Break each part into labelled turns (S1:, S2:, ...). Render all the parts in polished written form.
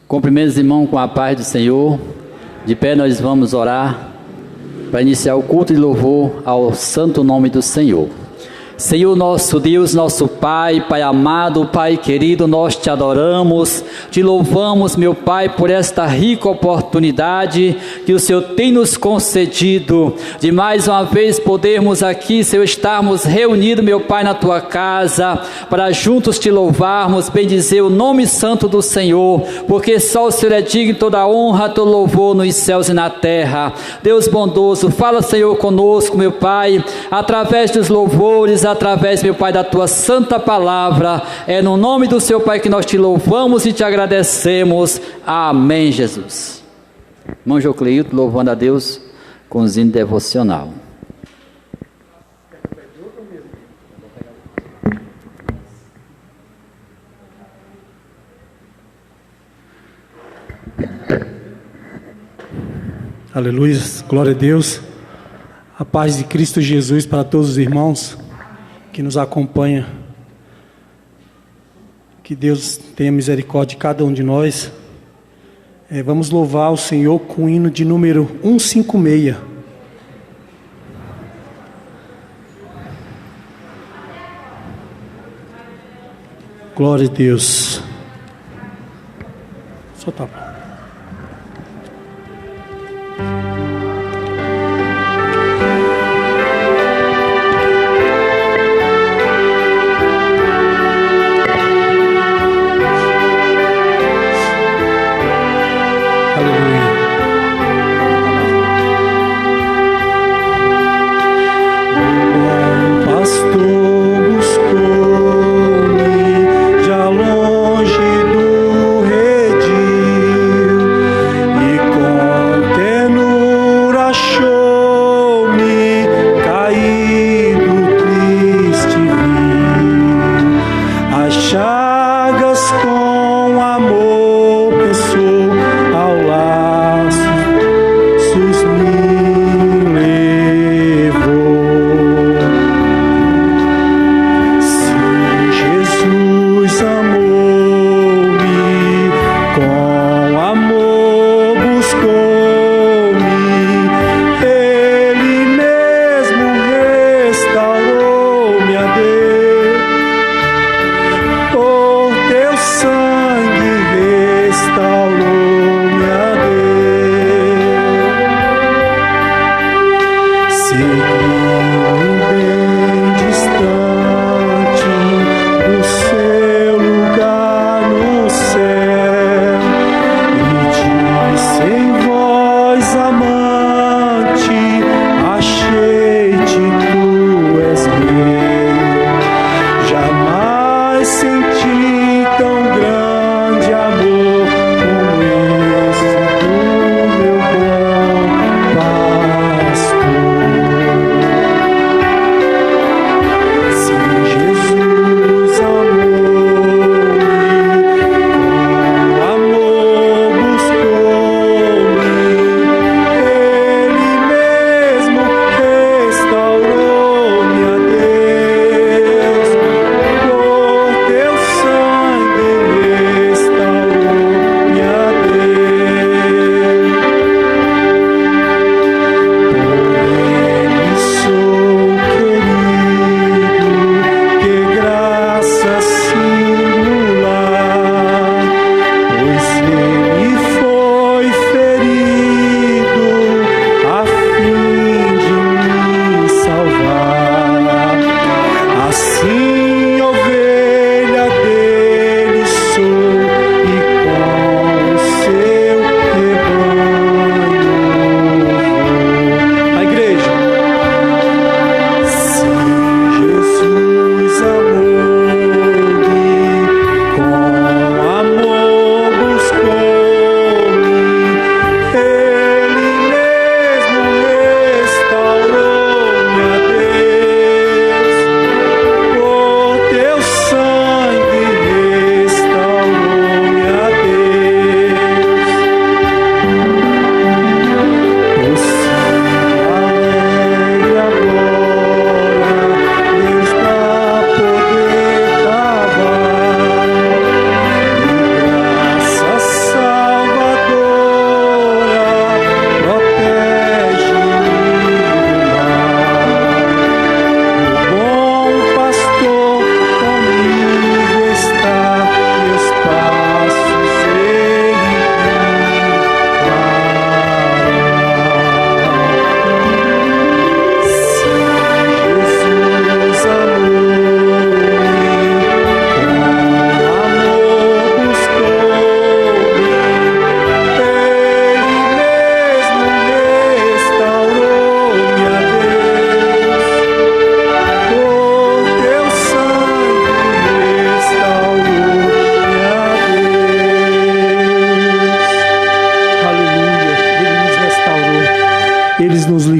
S1: Cumprimentos, irmão, com a paz do Senhor. De pé nós vamos orar para iniciar o culto de louvor ao santo nome do Senhor. Senhor nosso Deus, nosso Pai, Pai amado, Pai querido, nós te adoramos, te louvamos, meu Pai, por esta rica oportunidade que o Senhor tem nos concedido, de mais uma vez podermos aqui, Senhor, estarmos reunidos, meu Pai, na tua casa, para juntos te louvarmos, bendizer o nome santo do Senhor, porque só o Senhor é digno de toda honra, todo louvor nos céus e na terra. Deus bondoso, fala, Senhor, conosco, meu Pai, através dos louvores, através, meu Pai, da tua santa palavra. É no nome do Seu Pai que nós te louvamos e te agradecemos. Amém, Jesus. Irmão Jocleito, louvando a Deus com o hino devocional.
S2: Aleluia, glória a Deus. A paz de Cristo Jesus para todos os irmãos que nos acompanha. Que Deus tenha misericórdia de cada um de nós. Vamos louvar o Senhor com o hino de número 156. Glória a Deus. Só tá.
S3: Longe do redil.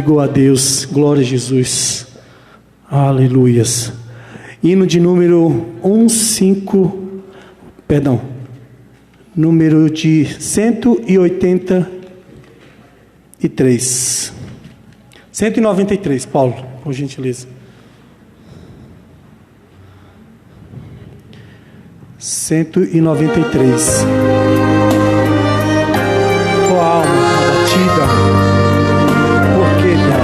S2: entregou a Deus. Glória a Jesus. Aleluias. Hino de número 183. 193, Paulo, por gentileza. 193. Oh, alma abatida, por que não?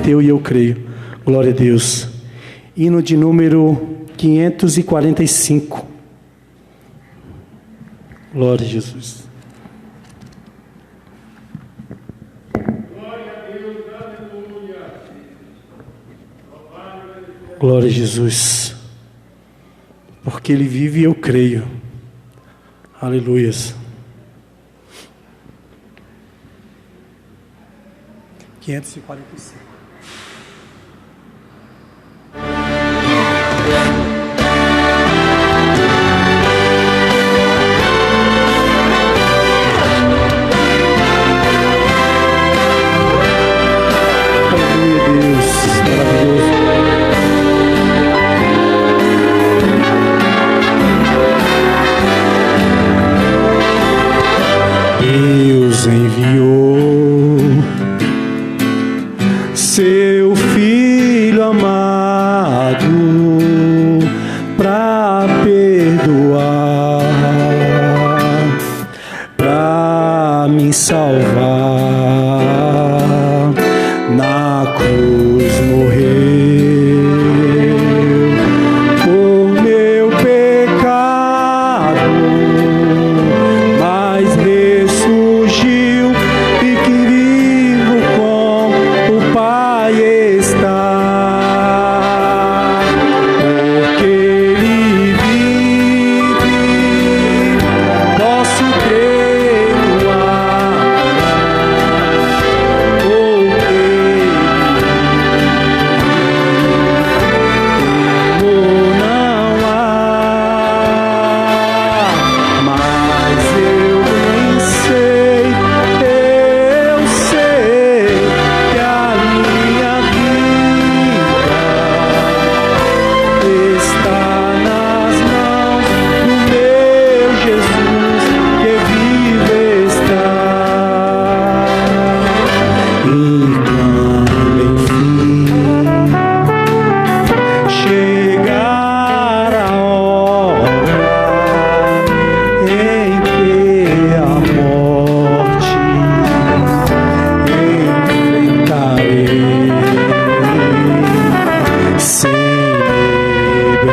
S2: E eu creio. Glória a Deus. Hino de número 545. Glória a Jesus.
S3: Glória a Deus, aleluia.
S2: Glória a Jesus. Porque Ele vive e eu creio. Aleluias. 545. Aleluia, Deus, maravilhoso. pra me salvar, na cruz morreu por meu pecado, mas ressurgiu e que vivo com o Pai está. Porque Ele vive, posso crer no ar. Porque não há, mas eu sei que a minha vida está nas mãos do meu Jesus, que vive está. E quando enfim chegar a hora em que a morte enfrentarei, sem medo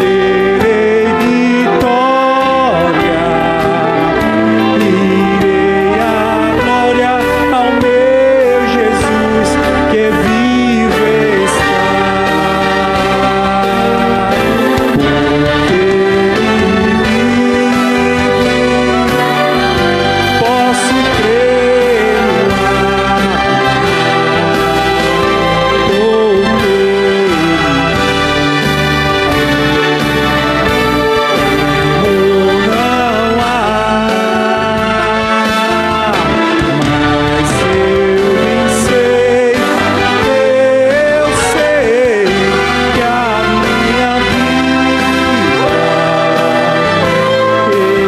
S2: terei vitória, irei à glória ao meu Jesus, que vive está. Porque Ele vive, posso crer no ar. Porque não há, mas eu sei que a minha vida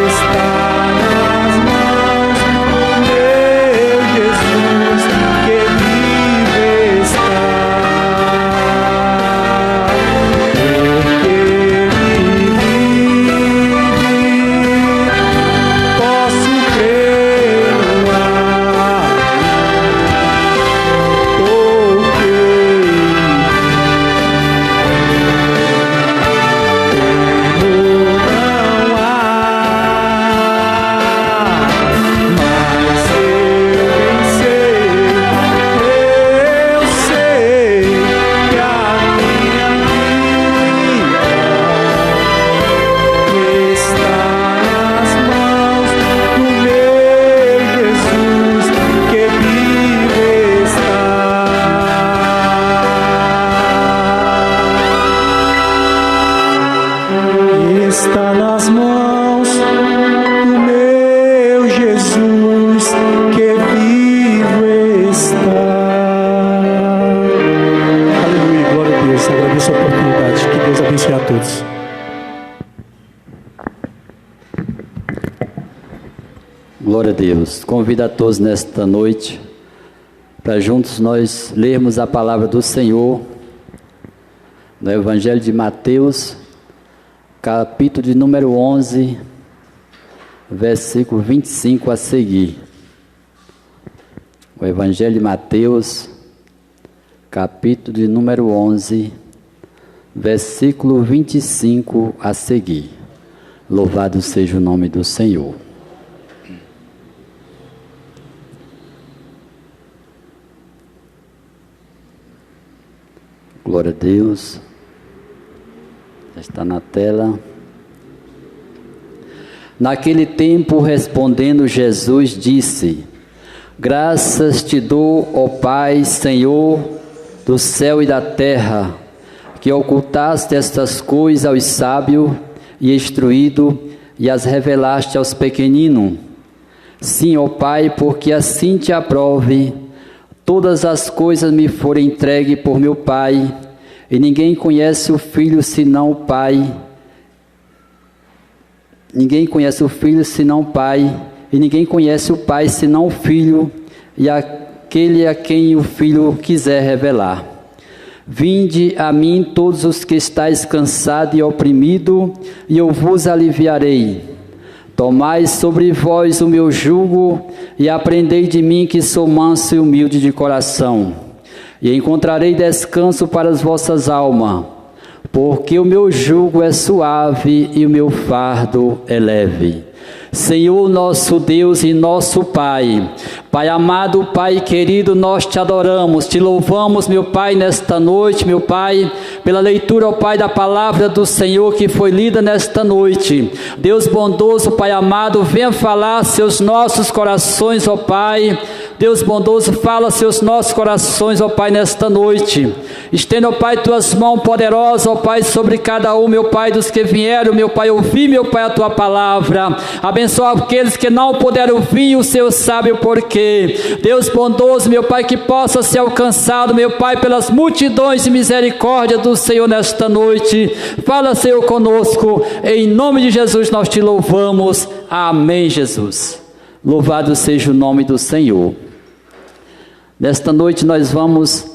S2: está nas mãos do meu Jesus, que vive está. Porque Ele vive, posso crer no ar. Porque não há, mas eu sei que a minha vida está nas mãos do meu Jesus, que vive está. Está nas mãos do meu Jesus, que vivo está. Aleluia, glória a Deus. Agradeço a oportunidade. Que Deus abençoe a todos.
S1: Glória a Deus. Convido a todos nesta noite para juntos nós lermos a palavra do Senhor no Evangelho de Mateus, capítulo de número 11, versículo 25 a seguir. O Evangelho de Mateus, capítulo de número 11, versículo 25 a seguir. Louvado seja o nome do Senhor. Glória a Deus. Já está na tela. Naquele tempo, respondendo Jesus, disse: Graças te dou, ó Pai, Senhor do céu e da terra, que ocultaste estas coisas aos sábios e instruídos e as revelaste aos pequeninos. Sim, ó Pai, porque assim te aprove. Todas as coisas me foram entregues por meu Pai, e ninguém conhece o Filho senão o Pai. Ninguém conhece o Filho senão o Pai, e ninguém conhece o Pai senão o Filho, e aquele a quem o Filho quiser revelar. Vinde a mim todos os que estáis cansados e oprimidos, e eu vos aliviarei. Tomai sobre vós o meu jugo e aprendei de mim, que sou manso e humilde de coração, e encontrarei descanso para as vossas almas, porque o meu jugo é suave e o meu fardo é leve. Senhor nosso Deus e nosso Pai, Pai amado, Pai querido, nós te adoramos, te louvamos, meu Pai, nesta noite, meu Pai, pela leitura, ó Pai, da palavra do Senhor que foi lida nesta noite. Deus bondoso, Pai amado, venha falar seus nossos corações, ó Pai. Deus bondoso, fala seus nossos corações, ó Pai, nesta noite. Estenda, ó Pai, tuas mãos poderosas, ó Pai, sobre cada um, meu Pai, dos que vieram, meu Pai, ouvir, meu Pai, a tua palavra. Abençoa aqueles que não puderam ouvir, o Senhor sabe o porquê. Deus bondoso, meu Pai, que possa ser alcançado, meu Pai, pelas multidões de misericórdia do Senhor nesta noite. Fala, Senhor, conosco. Em nome de Jesus nós te louvamos. Amém, Jesus. Louvado seja o nome do Senhor. Nesta noite nós vamos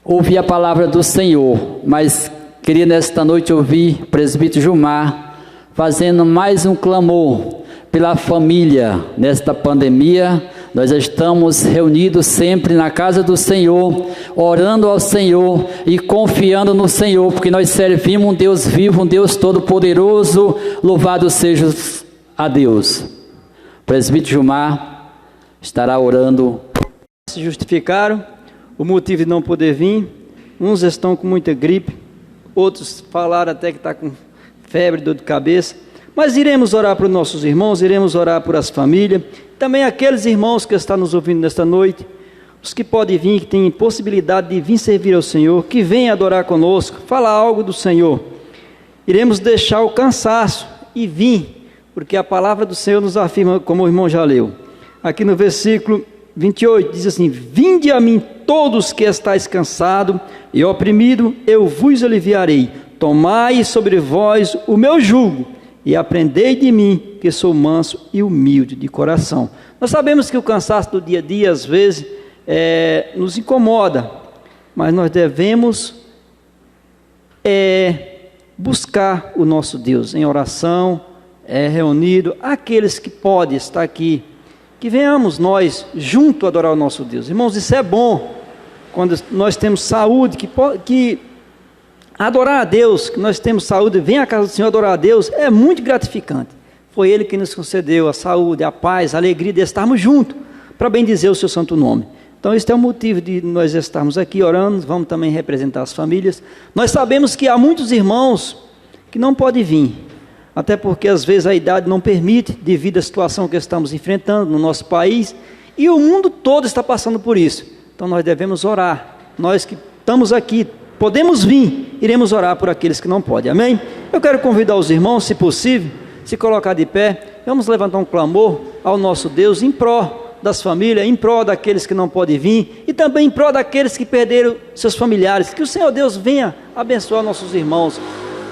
S1: ouvir a palavra do Senhor, mas queria nesta noite ouvir o presbítero Gilmar fazendo mais um clamor pela família. Nesta pandemia, nós estamos reunidos sempre na casa do Senhor, orando ao Senhor e confiando no Senhor, porque nós servimos um Deus vivo, um Deus todo-poderoso. Louvado seja a Deus. O presbítero Gilmar estará orando.
S4: Se justificaram o motivo de não poder vir. Uns estão com muita gripe, outros falaram até que está com febre, dor de cabeça. Mas iremos orar para os nossos irmãos, iremos orar por as famílias, também aqueles irmãos que estão nos ouvindo nesta noite, os que podem vir, que têm possibilidade de vir servir ao Senhor, que venham adorar conosco, falar algo do Senhor. Iremos deixar o cansaço e vir, porque a palavra do Senhor nos afirma, como o irmão já leu. Aqui no versículo 28 diz assim: vinde a mim todos que estáis cansados e oprimidos, eu vos aliviarei. Tomai sobre vós o meu jugo e aprendei de mim, que sou manso e humilde de coração. Nós sabemos que o cansaço do dia a dia às vezes nos incomoda, mas nós devemos buscar o nosso Deus em oração, reunido. Aqueles que podem estar aqui, que venhamos nós junto adorar o nosso Deus. Irmãos, isso é bom, quando nós temos saúde, que adorar a Deus, que nós temos saúde, vem à casa do Senhor adorar a Deus, é muito gratificante. Foi Ele que nos concedeu a saúde, a paz, a alegria de estarmos juntos, para bendizer o seu santo nome. Então este é o motivo de nós estarmos aqui orando. Vamos também representar as famílias. Nós sabemos que há muitos irmãos que não podem vir, até porque às vezes a idade não permite, devido à situação que estamos enfrentando no nosso país, e o mundo todo está passando por isso. Então nós devemos orar. Nós que estamos aqui, podemos vir, iremos orar por aqueles que não podem, amém? Eu quero convidar os irmãos, se possível, se colocar de pé. Vamos levantar um clamor ao nosso Deus, em pró das famílias, em pró daqueles que não podem vir, e também em pró daqueles que perderam seus familiares. Que o Senhor Deus venha abençoar nossos irmãos,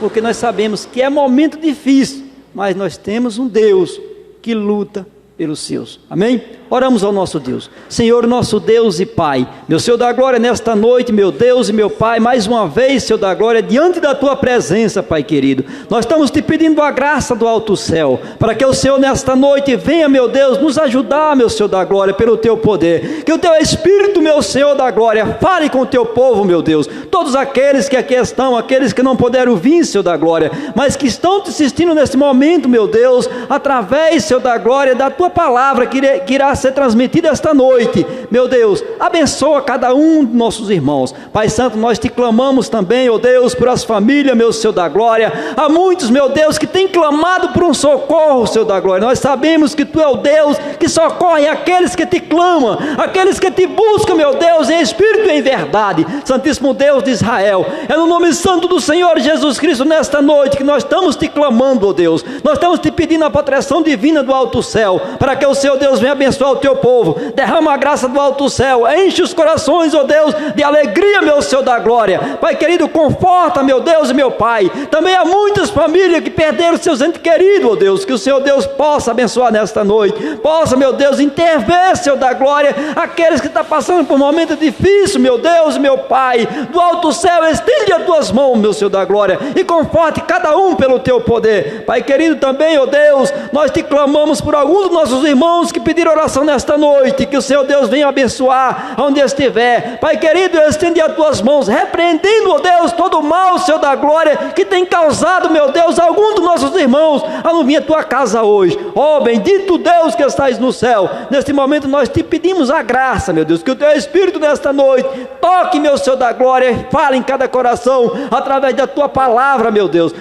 S4: porque nós sabemos que é momento difícil, mas nós temos um Deus que luta pelos seus, amém? Oramos ao nosso Deus. Senhor, nosso Deus e Pai, meu Senhor da glória, nesta noite, meu Deus e meu Pai, mais uma vez, Senhor da glória, diante da Tua presença, Pai querido, nós estamos te pedindo a graça do alto céu, para que o Senhor nesta noite venha, meu Deus, nos ajudar, meu Senhor da glória, pelo Teu poder, que o Teu Espírito, meu Senhor da glória, fale com o Teu povo, meu Deus, todos aqueles que aqui estão, aqueles que não puderam vir, Senhor da glória, mas que estão te assistindo neste momento, meu Deus, através, Senhor da glória, da Tua palavra que irá ser transmitida esta noite. Meu Deus, abençoa cada um de nossos irmãos. Pai Santo, nós te clamamos também, ó Deus, por as famílias, meu Senhor da glória. Há muitos, meu Deus, que têm clamado por um socorro, Senhor da glória. Nós sabemos que Tu é o Deus que socorre aqueles que te clamam, aqueles que te buscam, meu Deus, em espírito e em verdade. Santíssimo Deus de Israel, é no nome santo do Senhor Jesus Cristo nesta noite que nós estamos te clamando, ó Deus. Nós estamos te pedindo a proteção divina do alto céu, para que o Senhor Deus venha abençoar o teu povo. Derrama a graça do alto céu, enche os corações, ó Deus, de alegria, meu Senhor da glória. Pai querido, conforta, meu Deus e meu Pai. Também há muitas famílias que perderam seus entes queridos, ó Deus, que o Senhor Deus possa abençoar nesta noite, possa, meu Deus, intervir, Senhor da glória, aqueles que estão passando por um momento difícil, meu Deus e meu Pai, do alto céu, estende as tuas mãos, meu Senhor da glória, e conforte cada um pelo teu poder. Pai querido, também, ó Deus, nós te clamamos por alguns dos nossos irmãos que pediram oração nesta noite, que o Senhor Deus venha abençoar onde estiver. Pai querido, estende as tuas mãos, repreendendo, ó Deus, todo o mal, Senhor da glória, que tem causado, meu Deus, algum dos nossos irmãos a não vir à tua casa hoje. Ó bendito Deus que estás no céu, neste momento nós te pedimos a graça, meu Deus, que o teu Espírito nesta noite toque, meu Senhor da glória, fale em cada coração através da tua palavra, meu Deus.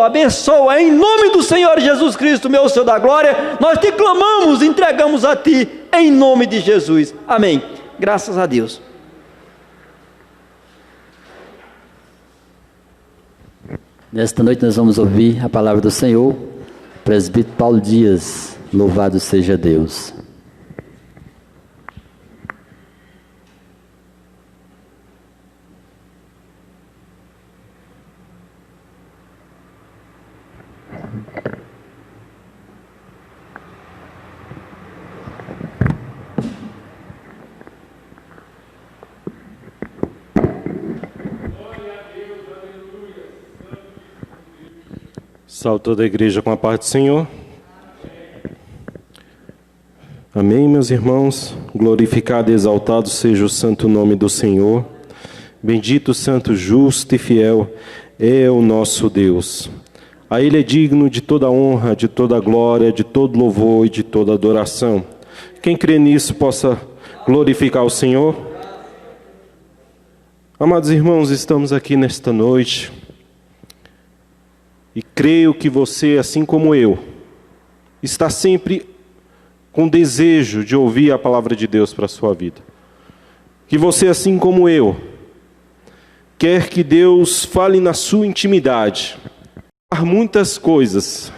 S4: Abençoa em nome do Senhor Jesus Cristo, meu Senhor da glória, nós te clamamos, entregamos a ti em nome de Jesus, amém. Graças a Deus.
S1: Nesta noite nós vamos ouvir a palavra do Senhor. Presbítero Paulo Dias, louvado seja Deus.
S5: Salve toda a igreja com a paz do Senhor. Amém, meus irmãos. Glorificado e exaltado seja o santo nome do Senhor. Bendito, santo, justo e fiel é o nosso Deus. A Ele é digno de toda honra, de toda glória, de todo louvor e de toda adoração. Quem crê nisso possa glorificar o Senhor. Amados irmãos, estamos aqui nesta noite. E creio que você, assim como eu, está sempre com desejo de ouvir a palavra de Deus para a sua vida. Que você, assim como eu, quer que Deus fale na sua intimidade. Muitas coisas,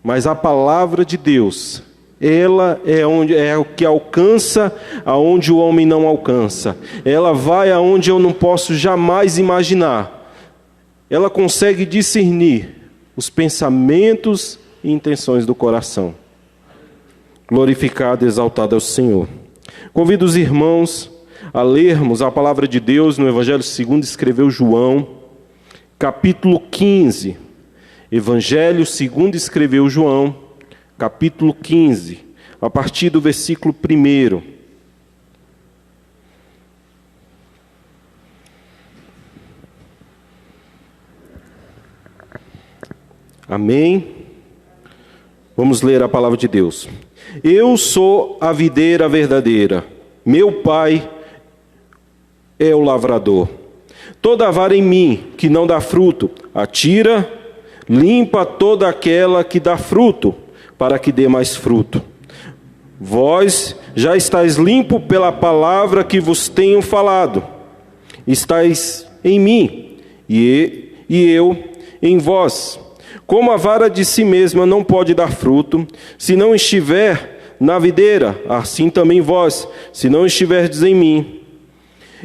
S5: mas a palavra de Deus, ela é o que alcança aonde o homem não alcança. Ela vai aonde eu não posso jamais imaginar. Ela consegue discernir os pensamentos e intenções do coração. Glorificado e exaltado é o Senhor. Convido os irmãos a lermos a palavra de Deus no Evangelho segundo escreveu João, capítulo 15. Evangelho segundo escreveu João, capítulo 15, a partir do versículo 1. Amém? Vamos ler a palavra de Deus. Eu sou a videira verdadeira, meu Pai é o lavrador. Toda vara em mim que não dá fruto, atira, limpa toda aquela que dá fruto, para que dê mais fruto. Vós já estáis limpo pela palavra que vos tenho falado. Estáis em mim, e eu em vós. Como a vara de si mesma não pode dar fruto, se não estiver na videira, assim também vós, se não estiverdes em mim.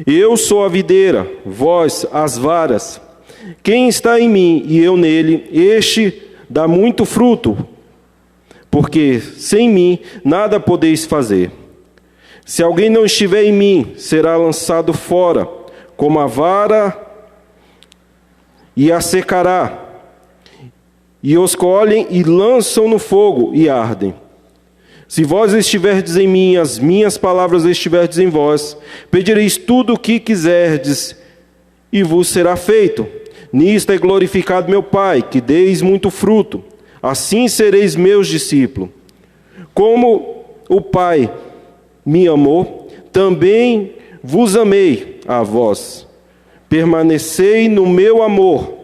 S5: Eu sou a videira, vós as varas. Quem está em mim e eu nele, este dá muito fruto, porque sem mim nada podeis fazer. Se alguém não estiver em mim, será lançado fora, como a vara, e a secará. E os colhem e lançam no fogo e ardem. Se vós estiverdes em mim, as minhas palavras estiverdes em vós, pedireis tudo o que quiserdes, e vos será feito. Nisto é glorificado meu Pai, que deis muito fruto. Assim sereis meus discípulos. Como o Pai me amou, também vos amei a vós. Permanecei no meu amor.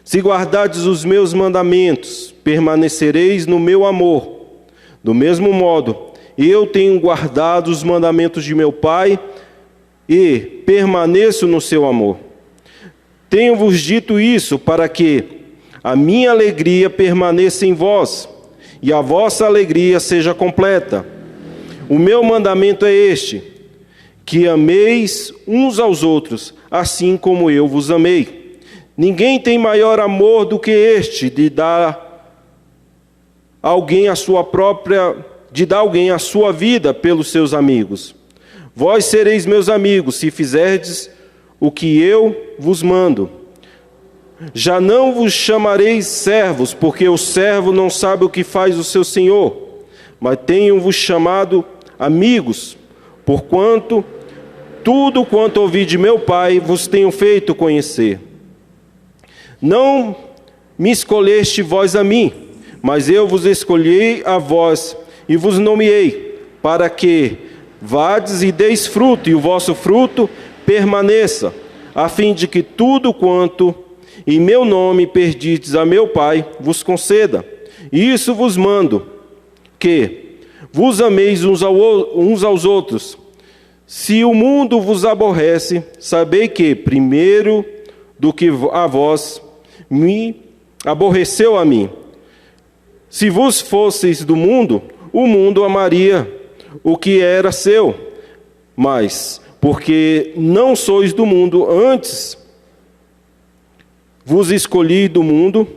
S5: Se guardardes os meus mandamentos, permanecereis no meu amor. Do mesmo modo, eu tenho guardado os mandamentos de meu Pai e permaneço no seu amor. Tenho-vos dito isso para que a minha alegria permaneça em vós e a vossa alegria seja completa. O meu mandamento é este: que ameis uns aos outros, assim como eu vos amei. Ninguém tem maior amor do que este, de dar alguém a sua vida pelos seus amigos. Vós sereis meus amigos, se fizerdes o que eu vos mando. Já não vos chamareis servos, porque o servo não sabe o que faz o seu senhor, mas tenho-vos chamado amigos, porquanto tudo quanto ouvi de meu Pai vos tenho feito conhecer. Não me escolheste vós a mim, mas eu vos escolhi a vós e vos nomeei, para que vades e deis fruto, e o vosso fruto permaneça, a fim de que tudo quanto em meu nome perdides a meu Pai vos conceda. E isso vos mando, que vos ameis uns aos outros. Se o mundo vos aborrece, sabei que, primeiro do que a vós, me aborreceu a mim. Se vos fosseis do mundo, o mundo amaria o que era seu. Mas, porque não sois do mundo, antes vos escolhi do mundo,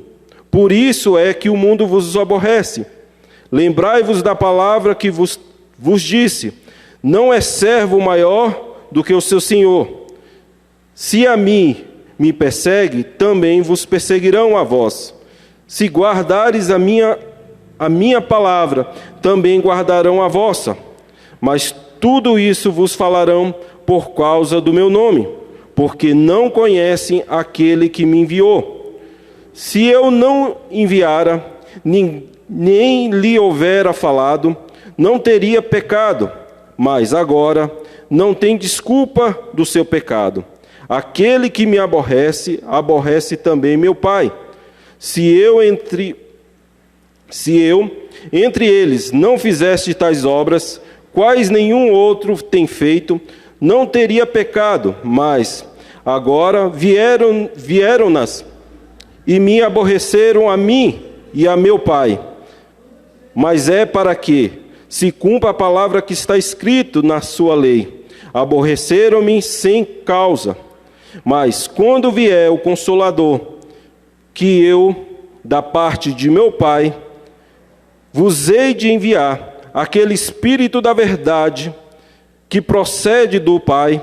S5: por isso é que o mundo vos aborrece. Lembrai-vos da palavra que vos disse: não é servo maior do que o seu senhor. Se a mim me persegue, também vos perseguirão a vós. Se guardares a minha palavra, também guardarão a vossa. Mas tudo isso vos falarão por causa do meu nome, porque não conhecem aquele que me enviou. Se eu não enviara, nem lhe houvera falado, não teria pecado, mas agora não tem desculpa do seu pecado. Aquele que me aborrece, aborrece também meu Pai. Se eu entre eles não fizesse tais obras, quais nenhum outro tem feito, não teria pecado, mas agora vieram-nas e me aborreceram a mim e a meu Pai. Mas é para que se cumpra a palavra que está escrito na sua lei: aborreceram-me sem causa. Mas quando vier o Consolador, que eu, da parte de meu Pai, vos hei de enviar, aquele Espírito da verdade, que procede do Pai,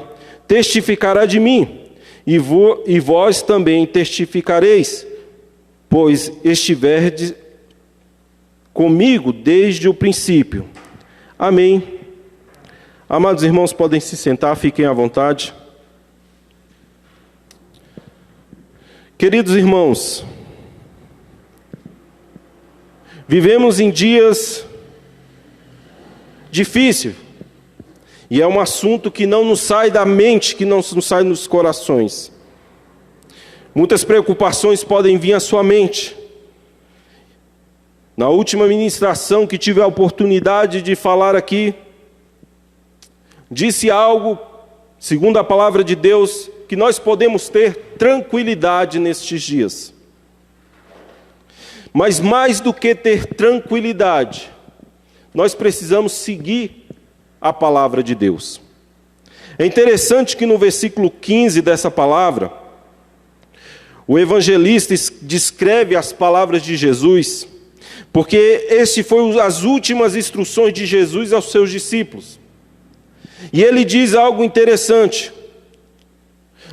S5: testificará de mim, e vós também testificareis, pois estiverdes comigo desde o princípio. Amém. Amados irmãos, podem se sentar, fiquem à vontade. Queridos irmãos, vivemos em dias difíceis, e é um assunto que não nos sai da mente, que não nos sai dos corações. Muitas preocupações podem vir à sua mente. Na última ministração que tive a oportunidade de falar aqui, disse algo, segundo a palavra de Deus, que nós podemos ter tranquilidade nestes dias. Mas mais do que ter tranquilidade, nós precisamos seguir a palavra de Deus. É interessante que no versículo 15 dessa palavra, o evangelista descreve as palavras de Jesus, porque este foi as últimas instruções de Jesus aos seus discípulos. E ele diz algo interessante: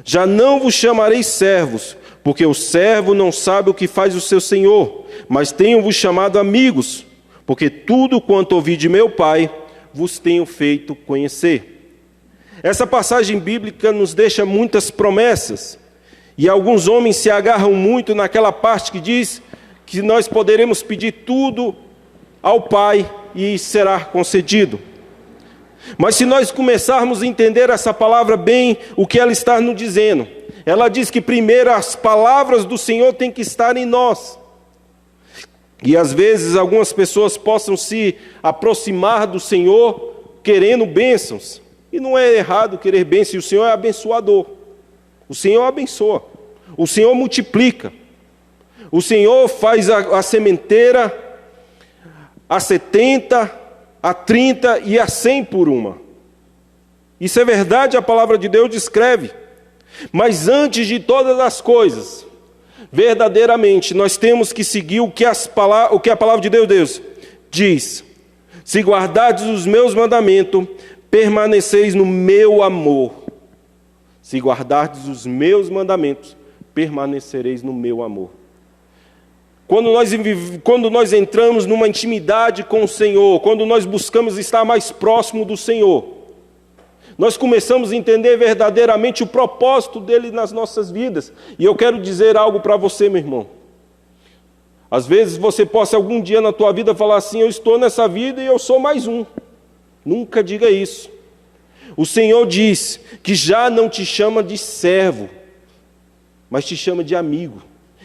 S5: já não vos chamarei servos, porque o servo não sabe o que faz o seu senhor, mas tenho-vos chamado amigos, porque tudo quanto ouvi de meu Pai vos tenho feito conhecer. Essa passagem bíblica nos deixa muitas promessas, e alguns homens se agarram muito naquela parte que diz que nós poderemos pedir tudo ao Pai e será concedido. Mas se nós começarmos a entender essa palavra bem, o que ela está nos dizendo, ela diz que primeiro as palavras do Senhor têm que estar em nós. E às vezes algumas pessoas possam se aproximar do Senhor querendo bênçãos. E não é errado querer bênçãos, o Senhor é abençoador. O Senhor abençoa, o Senhor multiplica. O Senhor faz a sementeira a 70, a 30 e a 100 por uma. Isso é verdade, a palavra de Deus descreve. Mas antes de todas as coisas, verdadeiramente, nós temos que seguir o que a palavra de Deus diz. Se guardardes os meus mandamentos, permaneceis no meu amor. Se guardardes os meus mandamentos, permanecereis no meu amor. Quando nós entramos numa intimidade com o Senhor, quando nós buscamos estar mais próximo do Senhor, nós começamos a entender verdadeiramente o propósito dele nas nossas vidas. E eu quero dizer algo para você, meu irmão. Às vezes você possa algum dia na tua vida falar assim: eu estou nessa vida e eu sou mais um. Nunca diga isso. O Senhor diz que já não te chama de servo, mas te chama de amigo.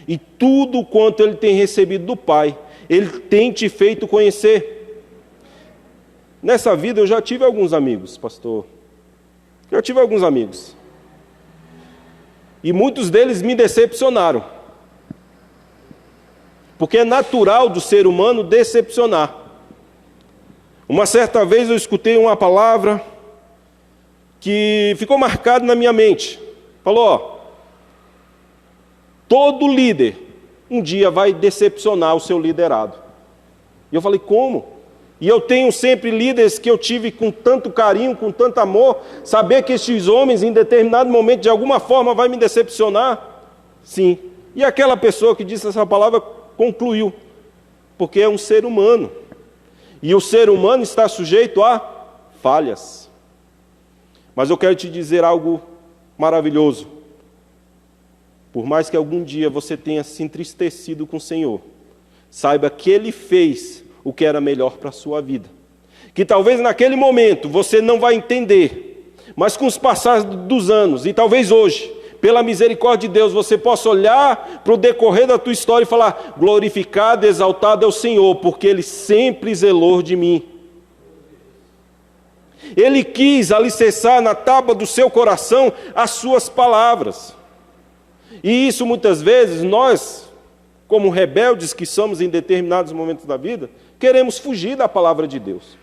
S5: E tudo quanto Ele tem recebido do Pai, Ele tem te feito conhecer. Nessa vida eu já tive alguns amigos, pastor. Eu tive alguns amigos. E muitos deles me decepcionaram. Porque é natural do ser humano decepcionar. Uma certa vez eu escutei uma palavra que ficou marcada na minha mente. Falou, ó, todo líder um dia vai decepcionar o seu liderado. E eu falei, como? E eu tenho sempre líderes que eu tive com tanto carinho, com tanto amor, saber que estes homens em determinado momento de alguma forma vai me decepcionar? Sim. E aquela pessoa que disse essa palavra concluiu, porque é um ser humano. E o ser humano está sujeito a falhas. Mas eu quero te dizer algo maravilhoso. Por mais que algum dia você tenha se entristecido com o Senhor, saiba que Ele fez o que era melhor para a sua vida. Que talvez naquele momento você não vai entender, mas com os passados dos anos, e talvez hoje, pela misericórdia de Deus, você possa olhar para o decorrer da tua história e falar: glorificado, exaltado é o Senhor, porque Ele sempre zelou de mim. Ele quis alicerçar na tábua do seu coração as suas palavras. E isso muitas vezes nós, como rebeldes que somos em determinados momentos da vida, queremos fugir da palavra de Deus.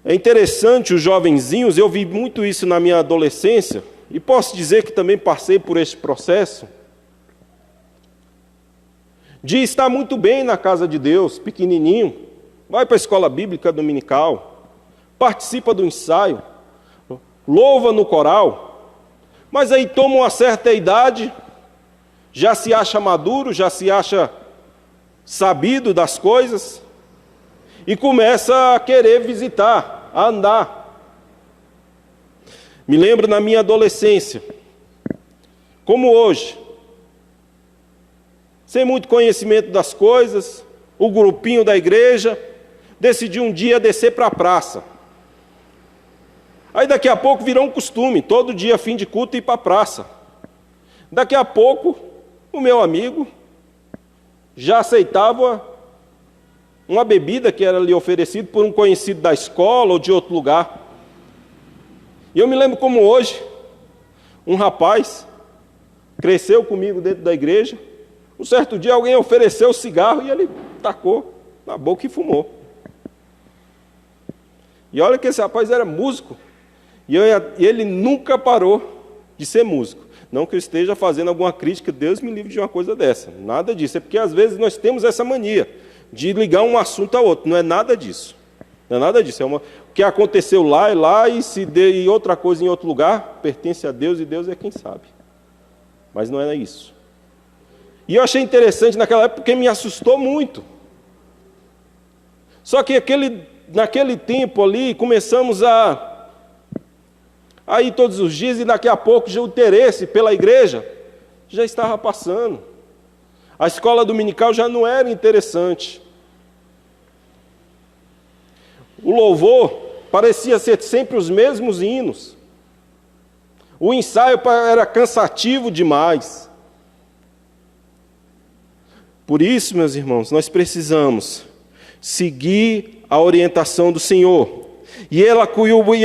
S5: É interessante, os jovenzinhos, eu vi muito isso na minha adolescência, e posso dizer que também passei por esse processo, de estar muito bem na casa de Deus, pequenininho, vai para a escola bíblica dominical, participa do ensaio, louva no coral, mas aí toma uma certa idade, já se acha maduro, já se acha sabido das coisas, e começa a querer visitar, a andar. Me lembro na minha adolescência, como hoje, sem muito conhecimento das coisas, o grupinho da igreja decidiu um dia descer para a praça. Aí daqui a pouco virou um costume, todo dia fim de culto ir para a praça. Daqui a pouco, o meu amigo já aceitava uma bebida que era lhe oferecida por um conhecido da escola ou de outro lugar. E eu me lembro como hoje, um rapaz cresceu comigo dentro da igreja. Um certo dia alguém ofereceu cigarro e ele tacou na boca e fumou. E olha que esse rapaz era músico. E ele nunca parou de ser músico. Não que eu esteja fazendo alguma crítica, Deus me livre de uma coisa dessa. Nada disso. É porque às vezes nós temos essa mania de ligar um assunto ao outro. Não é nada disso. Não é nada disso. O que aconteceu lá é lá, e se dê outra coisa em outro lugar, pertence a Deus, e Deus é quem sabe. Mas não é isso. E eu achei interessante naquela época, porque me assustou muito. Só que naquele tempo ali, começamos a ir todos os dias, e daqui a pouco já o interesse pela igreja já estava passando. A escola dominical já não era interessante. O louvor parecia ser sempre os mesmos hinos. O ensaio era cansativo demais. Por isso, meus irmãos, nós precisamos seguir a orientação do Senhor. E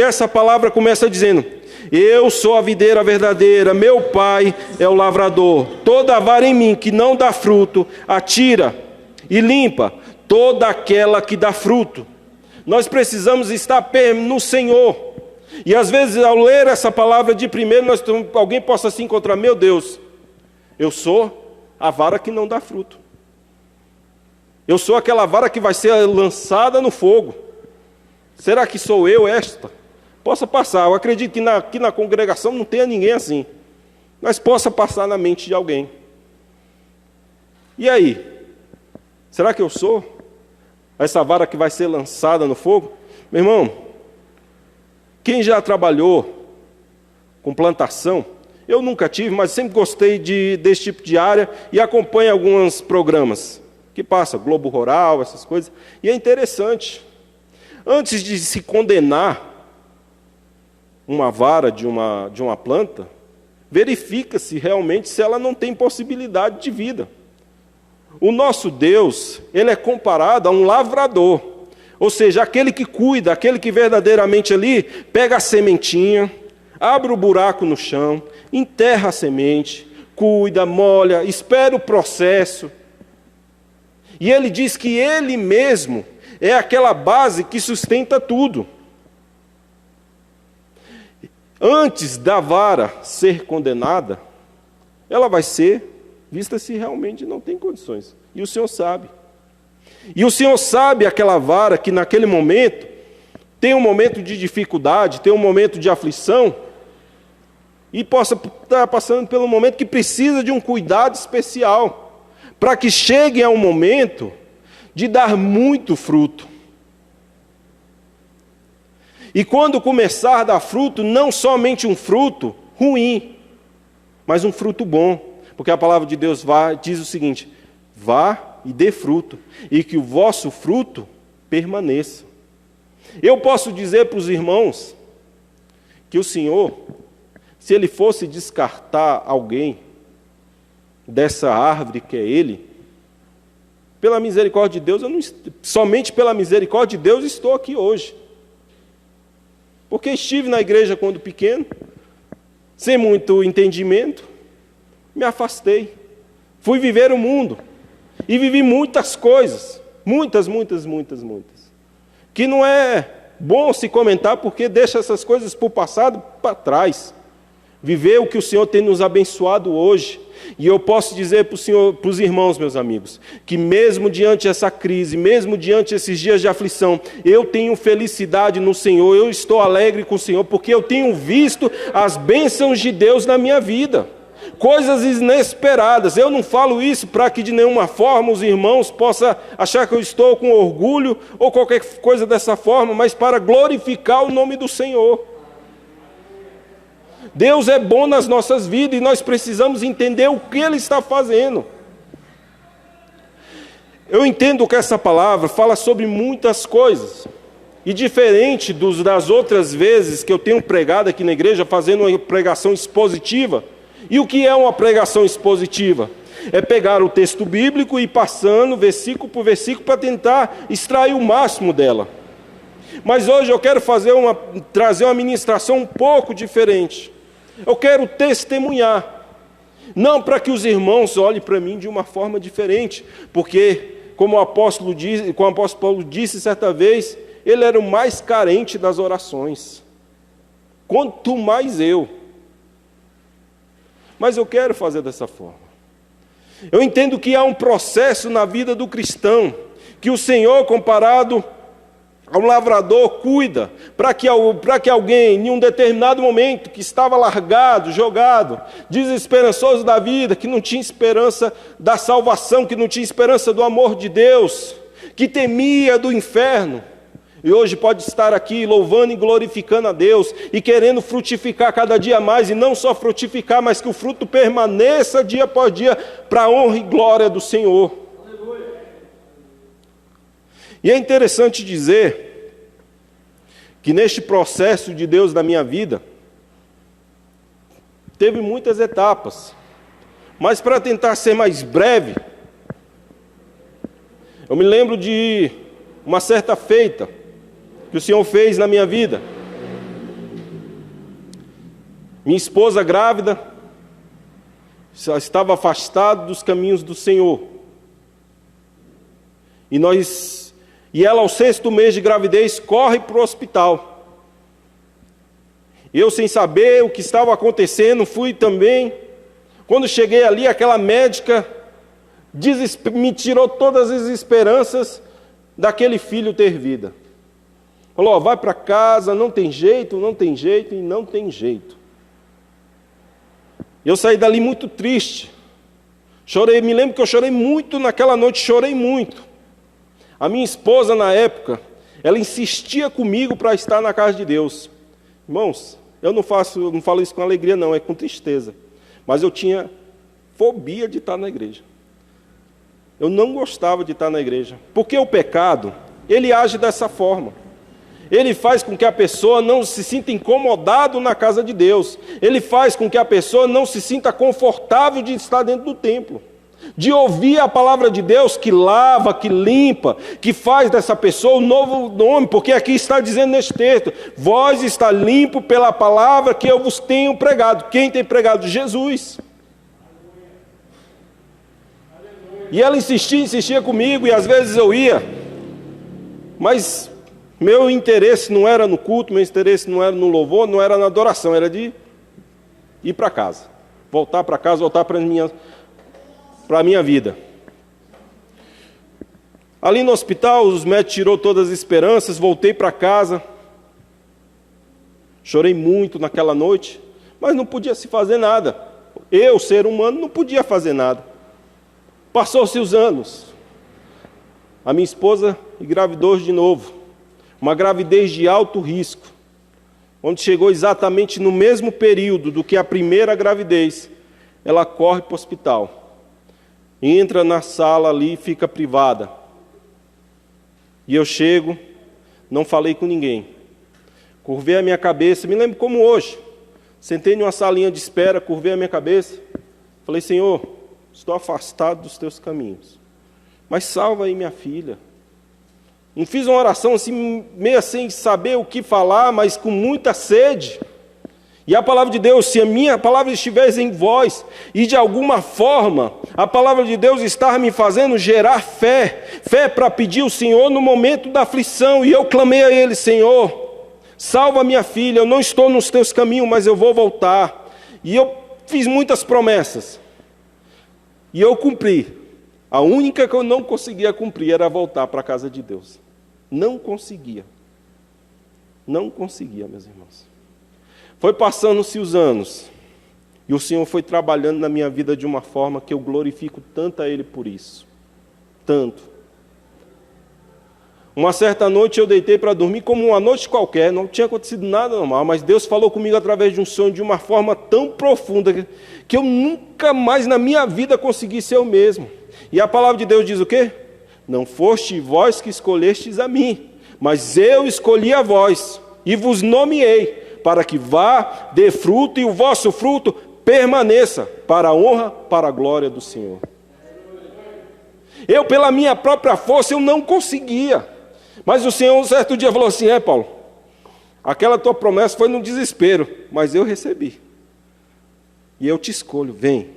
S5: essa palavra começa dizendo: eu sou a videira verdadeira, meu pai é o lavrador. Toda vara em mim que não dá fruto, atira e limpa. toda aquela que dá fruto. Nós precisamos estar no Senhor. E às vezes, ao ler essa palavra de primeiro, alguém possa se encontrar: meu Deus, eu sou a vara que não dá fruto. Eu sou aquela vara que vai ser lançada no fogo. Será que sou eu esta? Possa passar. Eu acredito que aqui na congregação não tenha ninguém assim. Mas possa passar na mente de alguém. E aí? Será que eu sou essa vara que vai ser lançada no fogo? Meu irmão, quem já trabalhou com plantação, eu nunca tive, mas sempre gostei desse tipo de área e acompanho alguns programas que passa, Globo Rural, essas coisas. E é interessante. Antes de se condenar uma vara de uma planta, verifica-se realmente se ela não tem possibilidade de vida. O nosso Deus, ele é comparado a um lavrador, ou seja, aquele que cuida, aquele que verdadeiramente ali pega a sementinha, abre o buraco no chão, enterra a semente, cuida, molha, espera o processo. E ele diz que ele mesmo é aquela base que sustenta tudo. Antes da vara ser condenada, ela vai ser vista se realmente não tem condições. E o Senhor sabe. E o Senhor sabe aquela vara que naquele momento tem um momento de dificuldade, tem um momento de aflição, e possa estar passando pelo momento que precisa de um cuidado especial, para que chegue a um momento de dar muito fruto. E quando começar a dar fruto, não somente um fruto ruim, mas um fruto bom. Porque a palavra de Deus diz o seguinte: vá e dê fruto, e que o vosso fruto permaneça. Eu posso dizer para os irmãos que o Senhor, se Ele fosse descartar alguém dessa árvore que é Ele, pela misericórdia de Deus, somente pela misericórdia de Deus estou aqui hoje. Porque estive na igreja quando pequeno, sem muito entendimento, me afastei, fui viver o mundo, e vivi muitas coisas, muitas, que não é bom se comentar, porque deixa essas coisas para o passado para trás. Viver o que o Senhor tem nos abençoado hoje. E eu posso dizer para os irmãos, meus amigos, que mesmo diante dessa crise, mesmo diante desses dias de aflição, eu tenho felicidade no Senhor, eu estou alegre com o Senhor, porque eu tenho visto as bênçãos de Deus na minha vida. Coisas inesperadas. Eu não falo isso para que de nenhuma forma os irmãos possam achar que eu estou com orgulho ou qualquer coisa dessa forma, mas para glorificar o nome do Senhor. Deus é bom nas nossas vidas e nós precisamos entender o que Ele está fazendo. Eu entendo que essa palavra fala sobre muitas coisas. E diferente das outras vezes que eu tenho pregado aqui na igreja, fazendo uma pregação expositiva. E o que é uma pregação expositiva? É pegar o texto bíblico e ir passando versículo por versículo para tentar extrair o máximo dela. Mas hoje eu quero trazer uma ministração um pouco diferente. Eu quero testemunhar. Não para que os irmãos olhem para mim de uma forma diferente, porque, como o apóstolo Paulo disse certa vez, ele era o mais carente das orações. Quanto mais eu. Mas eu quero fazer dessa forma. Eu entendo que há um processo na vida do cristão, que o Senhor, comparado ao lavrador, cuida, para que alguém, em um determinado momento, que estava largado, jogado, desesperançoso da vida, que não tinha esperança da salvação, que não tinha esperança do amor de Deus, que temia do inferno, e hoje pode estar aqui louvando e glorificando a Deus, e querendo frutificar cada dia mais, e não só frutificar, mas que o fruto permaneça dia após dia, para a honra e glória do Senhor. E é interessante dizer que neste processo de Deus na minha vida, teve muitas etapas, mas para tentar ser mais breve, eu me lembro de uma certa feita que o Senhor fez na minha vida. Minha esposa grávida, estava afastada dos caminhos do Senhor. E ela, ao 6º mês de gravidez, corre para o hospital. Eu, sem saber o que estava acontecendo, fui também. Quando cheguei ali, aquela médica me tirou todas as esperanças daquele filho ter vida. Falou, vai para casa, não tem jeito, não tem jeito e não tem jeito. Eu saí dali muito triste. Chorei, me lembro que eu chorei muito naquela noite, chorei muito. A minha esposa, na época, ela insistia comigo para estar na casa de Deus. Irmãos, eu não falo isso com alegria não, é com tristeza. Mas eu tinha fobia de estar na igreja. Eu não gostava de estar na igreja. Porque o pecado, ele age dessa forma. Ele faz com que a pessoa não se sinta incomodado na casa de Deus. Ele faz com que a pessoa não se sinta confortável de estar dentro do templo. De ouvir a palavra de Deus que lava, que limpa, que faz dessa pessoa um novo nome. Porque aqui está dizendo neste texto, vós está limpo pela palavra que eu vos tenho pregado. Quem tem pregado? Jesus. E ela insistia comigo, e às vezes eu ia, mas meu interesse não era no culto, meu interesse não era no louvor, não era na adoração, era de ir para casa, voltar para casa, voltar para a minha vida. Ali no hospital, os médicos tirou todas as esperanças, voltei para casa, chorei muito naquela noite, mas não podia se fazer nada. Eu, ser humano, não podia fazer nada. Passou-se os anos, a minha esposa engravidou de novo, uma gravidez de alto risco, onde chegou exatamente no mesmo período do que a primeira gravidez, ela corre para o hospital, entra na sala ali e fica privada. E eu chego, não falei com ninguém, curvei a minha cabeça, me lembro como hoje, sentei numa salinha de espera, curvei a minha cabeça, falei, Senhor, estou afastado dos teus caminhos, mas salva aí minha filha. Não fiz uma oração assim, meio sem saber o que falar, mas com muita sede. E a palavra de Deus, se a minha palavra estiver em vós, e de alguma forma a palavra de Deus está me fazendo gerar fé para pedir ao Senhor no momento da aflição, e eu clamei a Ele, Senhor, salva minha filha, eu não estou nos teus caminhos, mas eu vou voltar. E eu fiz muitas promessas. E eu cumpri. A única que eu não conseguia cumprir era voltar para a casa de Deus. Não conseguia. Não conseguia, meus irmãos. Foi passando-se os anos. E o Senhor foi trabalhando na minha vida de uma forma que eu glorifico tanto a Ele por isso. Tanto. Uma certa noite eu deitei para dormir como uma noite qualquer, não tinha acontecido nada normal, mas Deus falou comigo através de um sonho de uma forma tão profunda que eu nunca mais na minha vida consegui ser eu mesmo. E a palavra de Deus diz o quê? Não foste vós que escolhestes a mim, mas eu escolhi a vós e vos nomeei, para que vá, dê fruto e o vosso fruto permaneça, para a honra, para a glória do Senhor. Eu, pela minha própria força, eu não conseguia. Mas o Senhor, um certo dia, falou assim, Paulo, aquela tua promessa foi no desespero, mas eu recebi. E eu te escolho, vem.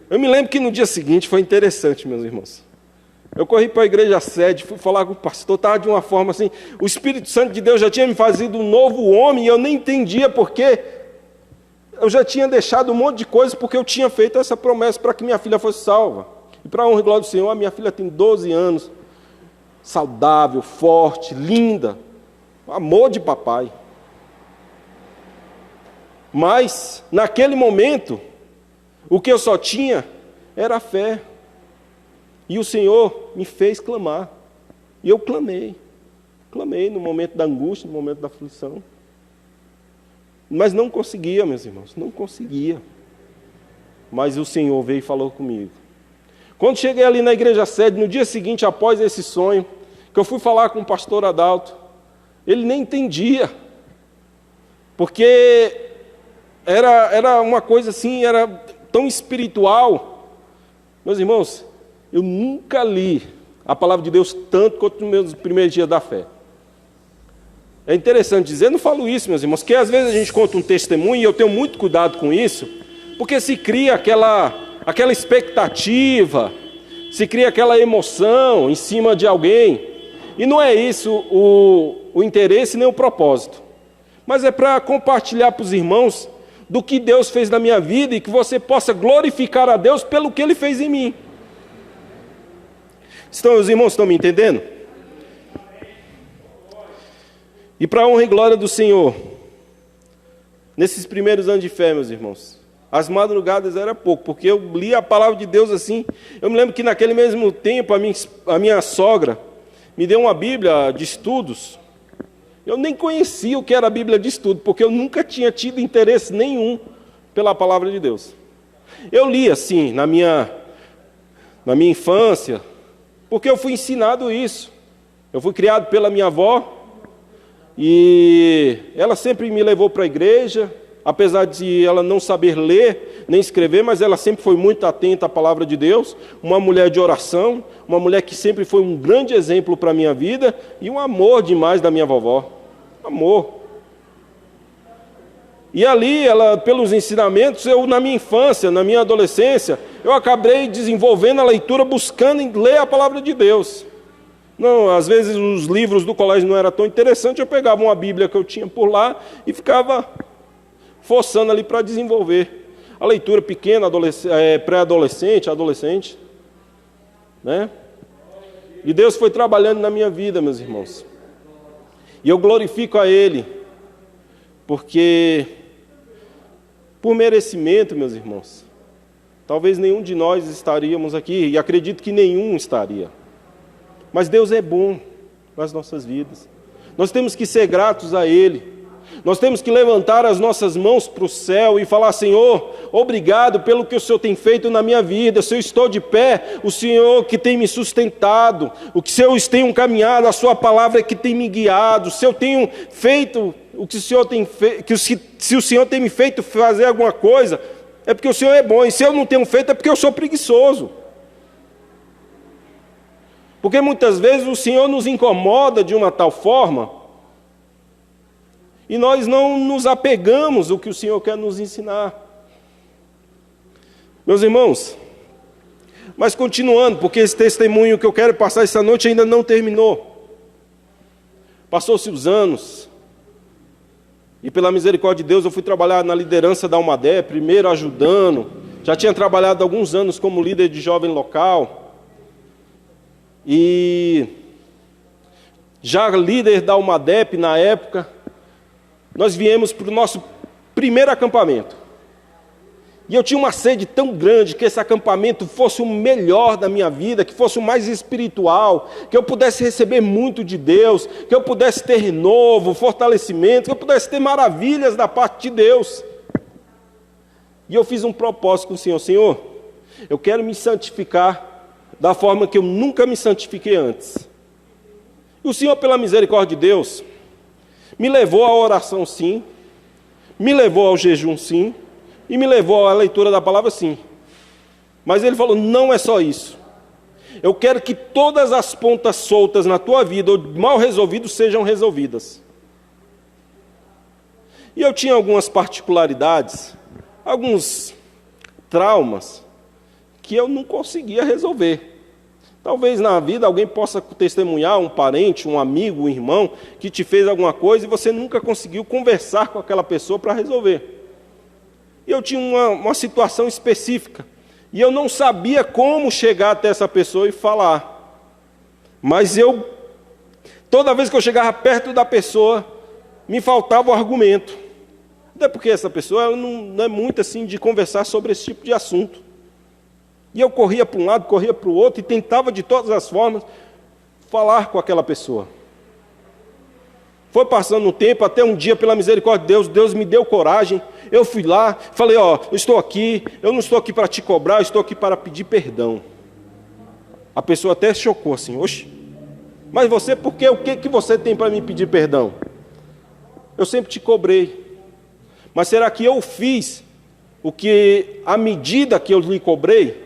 S5: Eu me lembro que no dia seguinte foi interessante, meus irmãos. Eu corri para a igreja sede, fui falar com o pastor, estava de uma forma assim, o Espírito Santo de Deus já tinha me fazido um novo homem, e eu nem entendia porque eu já tinha deixado um monte de coisa, porque eu tinha feito essa promessa para que minha filha fosse salva. E para a honra e glória do Senhor, a minha filha tem 12 anos, saudável, forte, linda, amor de papai. Mas, naquele momento, o que eu só tinha era fé. E o Senhor me fez clamar. E eu clamei. Clamei no momento da angústia, no momento da aflição. Mas não conseguia, meus irmãos, não conseguia. Mas o Senhor veio e falou comigo. Quando cheguei ali na igreja sede, no dia seguinte, após esse sonho, que eu fui falar com o pastor Adalto, ele nem entendia, porque era uma coisa assim, era tão espiritual. Meus irmãos, eu nunca li a palavra de Deus tanto quanto nos meus primeiros dias da fé. É interessante dizer, eu não falo isso, meus irmãos, que às vezes a gente conta um testemunho, e eu tenho muito cuidado com isso, porque se cria aquela expectativa, se cria aquela emoção em cima de alguém. E não é isso o interesse nem o propósito. Mas é para compartilhar para os irmãos do que Deus fez na minha vida e que você possa glorificar a Deus pelo que Ele fez em mim. Os irmãos estão me entendendo? E para a honra e glória do Senhor, nesses primeiros anos de fé, meus irmãos, as madrugadas era pouco, porque eu li a palavra de Deus assim. Eu me lembro que naquele mesmo tempo a minha sogra me deu uma Bíblia de estudos. Eu nem conhecia o que era a Bíblia de estudo, porque eu nunca tinha tido interesse nenhum pela palavra de Deus. Eu li assim, na minha infância, porque eu fui ensinado isso. Eu fui criado pela minha avó, e ela sempre me levou para a igreja, apesar de ela não saber ler nem escrever, mas ela sempre foi muito atenta à palavra de Deus, uma mulher de oração, uma mulher que sempre foi um grande exemplo para a minha vida, e um amor demais da minha vovó, amor. E ali, pelos ensinamentos, na minha infância, na minha adolescência, eu acabei desenvolvendo a leitura, buscando ler a palavra de Deus. Não, às vezes os livros do colégio não eram tão interessantes, eu pegava uma Bíblia que eu tinha por lá e ficava forçando ali para desenvolver a leitura pequena, pré-adolescente, adolescente, né? E Deus foi trabalhando na minha vida, meus irmãos. E eu glorifico a Ele, porque por merecimento, meus irmãos, talvez nenhum de nós estaríamos aqui, e acredito que nenhum estaria. Mas Deus é bom nas nossas vidas. Nós temos que ser gratos a Ele. Nós temos que levantar as nossas mãos para o céu e falar: Senhor, obrigado pelo que o Senhor tem feito na minha vida. Se eu estou de pé, o Senhor que tem me sustentado. Se eu tenho caminhado, a Sua palavra é que tem me guiado. Se eu tenho feito o que o Senhor tem feito, se o Senhor tem me feito fazer alguma coisa, é porque o Senhor é bom. E se eu não tenho feito, é porque eu sou preguiçoso. Porque muitas vezes o Senhor nos incomoda de uma tal forma e nós não nos apegamos ao que o Senhor quer nos ensinar. Meus irmãos, mas continuando, porque esse testemunho que eu quero passar essa noite ainda não terminou. Passou-se os anos e pela misericórdia de Deus eu fui trabalhar na liderança da Almadé, primeiro ajudando. Já tinha trabalhado alguns anos como líder de jovem local. E já líder da Almadep na época, nós viemos para o nosso primeiro acampamento. E eu tinha uma sede tão grande que esse acampamento fosse o melhor da minha vida, que fosse o mais espiritual, que eu pudesse receber muito de Deus, que eu pudesse ter renovo, fortalecimento, que eu pudesse ter maravilhas da parte de Deus. E eu fiz um propósito com o Senhor: Senhor, eu quero me santificar da forma que eu nunca me santifiquei antes. E o Senhor, pela misericórdia de Deus, me levou à oração sim, me levou ao jejum sim, e me levou à leitura da palavra sim. Mas Ele falou: não é só isso. Eu quero que todas as pontas soltas na tua vida, ou mal resolvidas, sejam resolvidas. E eu tinha algumas particularidades, alguns traumas, que eu não conseguia resolver. Talvez na vida alguém possa testemunhar, um parente, um amigo, um irmão, que te fez alguma coisa e você nunca conseguiu conversar com aquela pessoa para resolver. E eu tinha uma situação específica, e eu não sabia como chegar até essa pessoa e falar. Mas toda vez que eu chegava perto da pessoa, me faltava o argumento. Até porque essa pessoa ela não é muito assim de conversar sobre esse tipo de assunto. E eu corria para um lado, corria para o outro, e tentava de todas as formas falar com aquela pessoa. Foi passando um tempo, até um dia, pela misericórdia de Deus, Deus me deu coragem. Eu fui lá, falei: ó, eu estou aqui, eu não estou aqui para te cobrar, eu estou aqui para pedir perdão. A pessoa até chocou assim: oxe, mas você, por quê? O que você tem para me pedir perdão? Eu sempre te cobrei. Mas será que eu fiz a medida que eu lhe cobrei?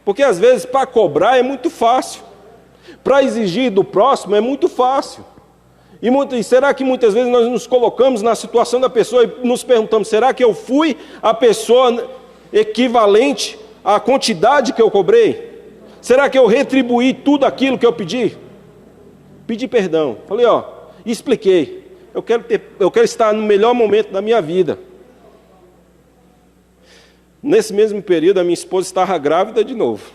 S5: Porque às vezes para cobrar é muito fácil, para exigir do próximo é muito fácil. E será que muitas vezes nós nos colocamos na situação da pessoa e nos perguntamos: será que eu fui a pessoa equivalente à quantidade que eu cobrei? Será que eu retribuí tudo aquilo que eu pedi? Pedi perdão. Falei, e expliquei. Eu quero estar no melhor momento da minha vida. Nesse mesmo período, a minha esposa estava grávida de novo.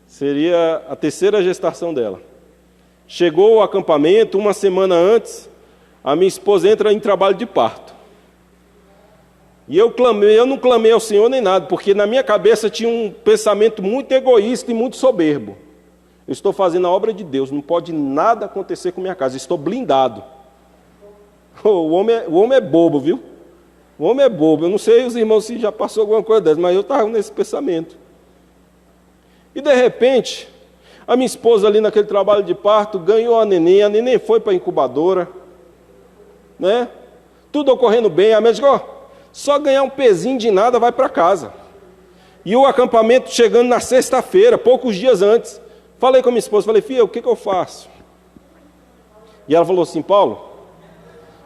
S5: Seria a terceira gestação dela. Chegou o acampamento, uma semana antes, a minha esposa entra em trabalho de parto. E eu não clamei ao Senhor nem nada, porque na minha cabeça tinha um pensamento muito egoísta e muito soberbo. Eu estou fazendo a obra de Deus, não pode nada acontecer com minha casa, estou blindado. O homem é bobo, viu? O homem é bobo. Eu não sei os irmãos se já passou alguma coisa dessa, mas eu estava nesse pensamento. E de repente, a minha esposa ali naquele trabalho de parto ganhou a neném foi para a incubadora, né? Tudo ocorrendo bem, a médica, só ganhar um pezinho de nada vai para casa. E o acampamento chegando na sexta-feira, poucos dias antes. Falei com a minha esposa, falei, filha, o que eu faço? E ela falou assim, Paulo,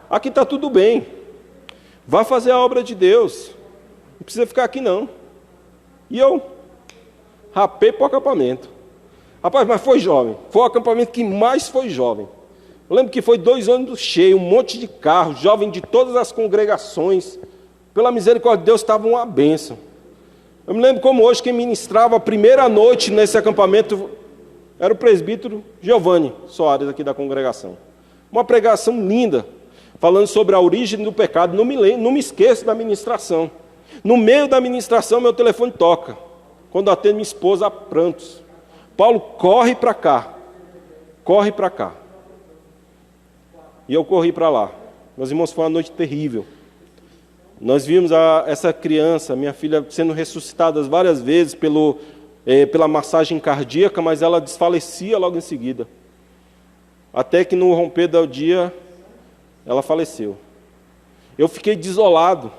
S5: aqui está tudo bem, vá fazer a obra de Deus, não precisa ficar aqui não. E eu rapei para o acampamento. Rapaz, mas foi jovem, foi o acampamento que mais foi jovem. Eu lembro que foi 2 ônibus cheios, um monte de carros, jovem de todas as congregações. Pela misericórdia de Deus, estava uma bênção. Eu me lembro como hoje quem ministrava a primeira noite nesse acampamento era o presbítero Giovanni Soares, aqui da congregação. Uma pregação linda, falando sobre a origem do pecado. Não me esqueço da ministração. No meio da ministração, meu telefone toca. Quando atendo minha esposa a prantos. Paulo, corre para cá. Corre para cá. E eu corri para lá. Meus irmãos, foi uma noite terrível. Nós vimos essa criança, minha filha, sendo ressuscitada várias vezes pela massagem cardíaca, mas ela desfalecia logo em seguida. Até que no romper do dia, ela faleceu. Eu fiquei desolado.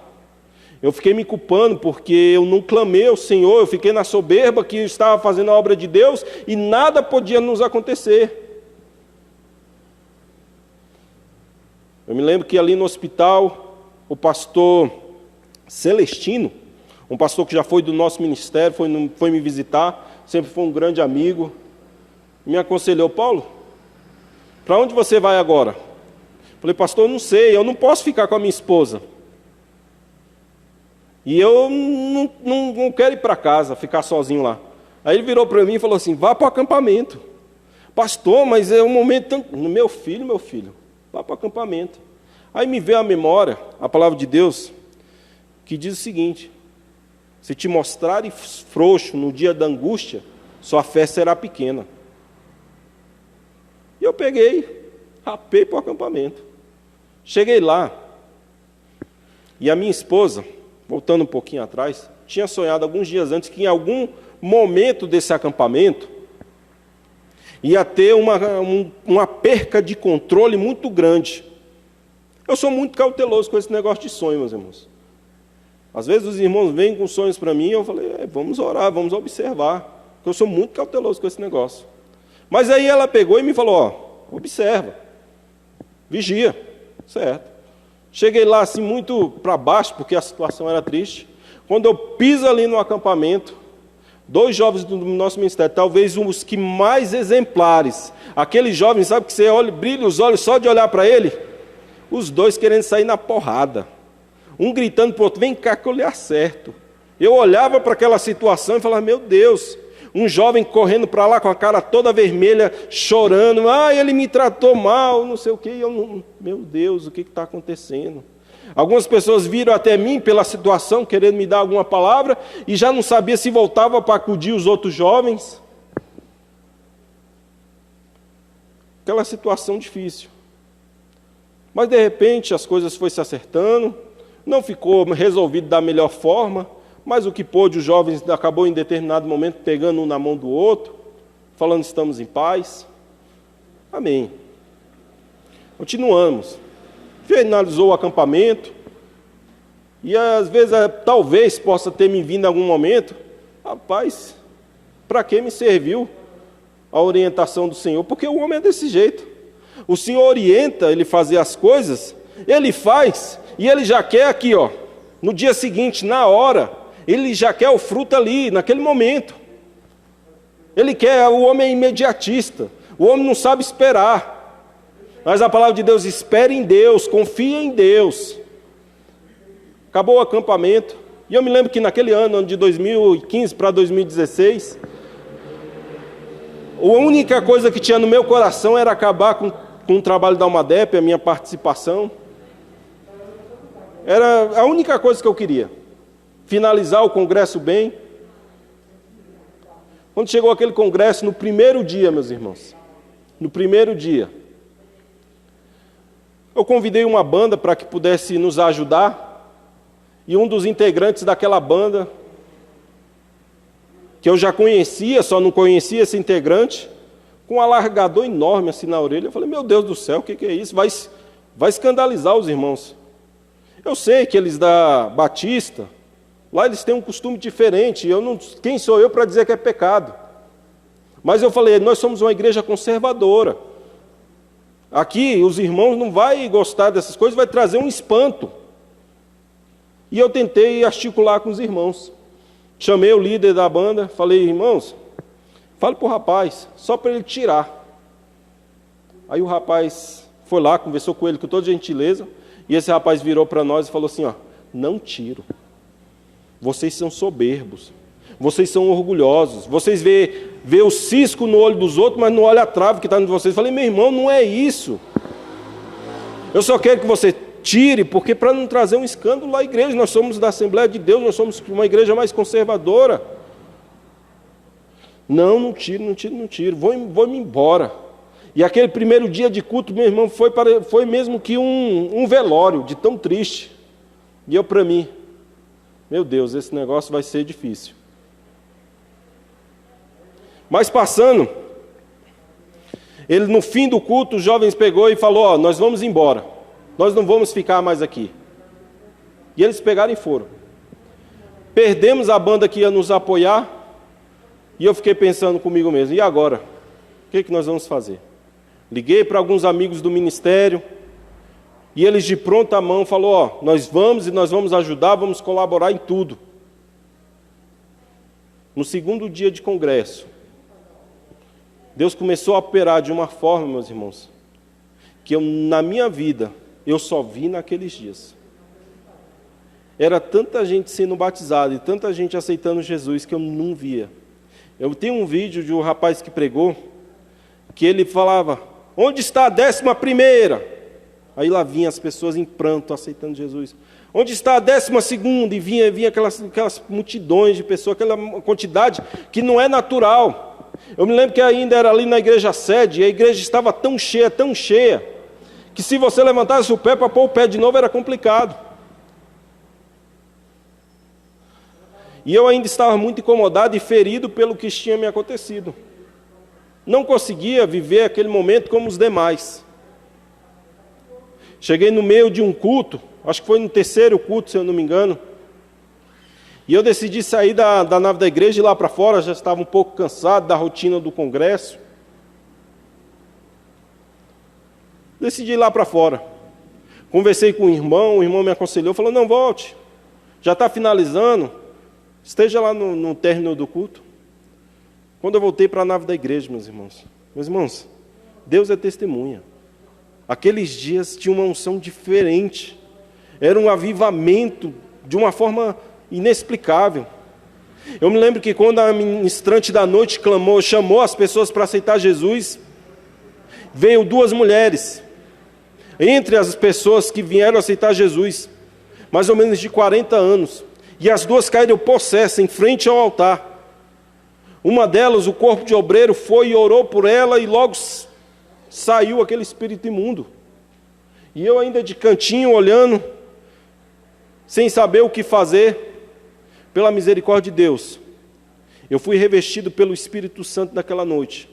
S5: Eu fiquei me culpando porque eu não clamei ao Senhor, eu fiquei na soberba que eu estava fazendo a obra de Deus e nada podia nos acontecer. Eu me lembro que ali no hospital, o pastor Celestino, um pastor que já foi do nosso ministério, foi me visitar, sempre foi um grande amigo, me aconselhou, Paulo, para onde você vai agora? Falei, pastor, eu não sei, eu não posso ficar com a minha esposa. E eu não quero ir para casa, ficar sozinho lá. Aí ele virou para mim e falou assim, vá para o acampamento. Pastor, mas é um momento tão... Meu filho, vá para o acampamento. Aí me veio à memória a palavra de Deus, que diz o seguinte, se te mostrares frouxo no dia da angústia, sua fé será pequena. E eu peguei, rapei para o acampamento. Cheguei lá, e a minha esposa, voltando um pouquinho atrás, tinha sonhado alguns dias antes que em algum momento desse acampamento ia ter uma perca de controle muito grande. Eu sou muito cauteloso com esse negócio de sonho, meus irmãos. Às vezes os irmãos vêm com sonhos para mim e eu falei, vamos orar, vamos observar. Porque eu sou muito cauteloso com esse negócio. Mas aí ela pegou e me falou, observa, vigia, certo. Cheguei lá assim muito para baixo, porque a situação era triste. Quando eu piso ali no acampamento, 2 jovens do nosso ministério, talvez os que mais exemplares, aqueles jovens, sabe que você olha, brilha os olhos só de olhar para ele? Os 2 querendo sair na porrada. Um gritando para o outro, vem cá que eu lhe acerto. Eu olhava para aquela situação e falava, meu Deus, um jovem correndo para lá com a cara toda vermelha, chorando, ele me tratou mal, não sei o quê. Meu Deus, o que está acontecendo? Algumas pessoas viram até mim pela situação, querendo me dar alguma palavra, e já não sabia se voltava para acudir os outros jovens. Aquela situação difícil. Mas de repente as coisas foram se acertando, não ficou resolvido da melhor forma, mas o que pôde, os jovens acabou em determinado momento pegando um na mão do outro, falando estamos em paz. Amém. Continuamos. Finalizou o acampamento, e às vezes talvez possa ter me vindo em algum momento, rapaz, para que me serviu a orientação do Senhor? Porque o homem é desse jeito. O Senhor orienta ele fazer as coisas, ele faz, e ele já quer aqui, no dia seguinte, na hora, Ele já quer o fruto ali, naquele momento. Ele quer, o homem é imediatista. O homem não sabe esperar. Mas a palavra de Deus, espere em Deus, confia em Deus. Acabou o acampamento. E eu me lembro que naquele ano de 2015 para 2016, a única coisa que tinha no meu coração era acabar com o trabalho da Almadep, a minha participação. Era a única coisa que eu queria. Finalizar o congresso bem. Quando chegou aquele congresso, no primeiro dia, meus irmãos, no primeiro dia, eu convidei uma banda para que pudesse nos ajudar, e um dos integrantes daquela banda, que eu já conhecia, só não conhecia esse integrante, com um alargador enorme assim na orelha, eu falei, meu Deus do céu, o que é isso? Vai escandalizar os irmãos. Eu sei que eles da Batista, lá eles têm um costume diferente, quem sou eu para dizer que é pecado? Mas eu falei, nós somos uma igreja conservadora. Aqui os irmãos não vão gostar dessas coisas, vai trazer um espanto. E eu tentei articular com os irmãos. Chamei o líder da banda, falei, irmãos, fale para o rapaz, só para ele tirar. Aí o rapaz foi lá, conversou com ele com toda gentileza, e esse rapaz virou para nós e falou assim, não tiro. Vocês são soberbos, vocês são orgulhosos, vocês vê o cisco no olho dos outros, mas não olha a trave que está no de vocês. Eu falei, meu irmão, não é isso. Eu só quero que você tire, porque para não trazer um escândalo à igreja, nós somos da Assembleia de Deus, nós somos uma igreja mais conservadora. Não tiro, vou-me embora. E aquele primeiro dia de culto, meu irmão, foi mesmo que um velório, de tão triste. E eu para mim, meu Deus, esse negócio vai ser difícil. Mas passando, ele no fim do culto, os jovens pegou e falou, nós vamos embora. Nós não vamos ficar mais aqui. E eles pegaram e foram. Perdemos a banda que ia nos apoiar. E eu fiquei pensando comigo mesmo, e agora? O que nós vamos fazer? Liguei para alguns amigos do ministério. E eles de pronta mão falaram, nós vamos ajudar, vamos colaborar em tudo. No segundo dia de congresso, Deus começou a operar de uma forma, meus irmãos, que na minha vida, eu só vi naqueles dias. Era tanta gente sendo batizada e tanta gente aceitando Jesus que eu não via. Eu tenho um vídeo de um rapaz que pregou, que ele falava, onde está a 11ª? Aí lá vinha as pessoas em pranto aceitando Jesus. Onde está a 12ª? E vinha aquelas multidões de pessoas, aquela quantidade que não é natural. Eu me lembro que ainda era ali na igreja sede, e a igreja estava tão cheia, que se você levantasse o pé para pôr o pé de novo era complicado. E eu ainda estava muito incomodado e ferido pelo que tinha me acontecido. Não conseguia viver aquele momento como os demais. Cheguei no meio de um culto, acho que foi no 3º culto, se eu não me engano, e eu decidi sair da nave da igreja e ir lá para fora, já estava um pouco cansado da rotina do congresso. Decidi ir lá para fora. Conversei com o irmão me aconselhou, falou, não, volte, já está finalizando, esteja lá no término do culto. Quando eu voltei para a nave da igreja, meus irmãos, Deus é testemunha. Aqueles dias tinha uma unção diferente, era um avivamento de uma forma inexplicável. Eu me lembro que quando a ministrante da noite chamou as pessoas para aceitar Jesus, veio 2 mulheres, entre as pessoas que vieram aceitar Jesus, mais ou menos de 40 anos, e as 2 caíram possessas em frente ao altar. Uma delas, o corpo de obreiro, foi e orou por ela, e logo saiu aquele espírito imundo. E eu ainda de cantinho olhando, sem saber o que fazer, pela misericórdia de Deus, eu fui revestido pelo Espírito Santo naquela noite.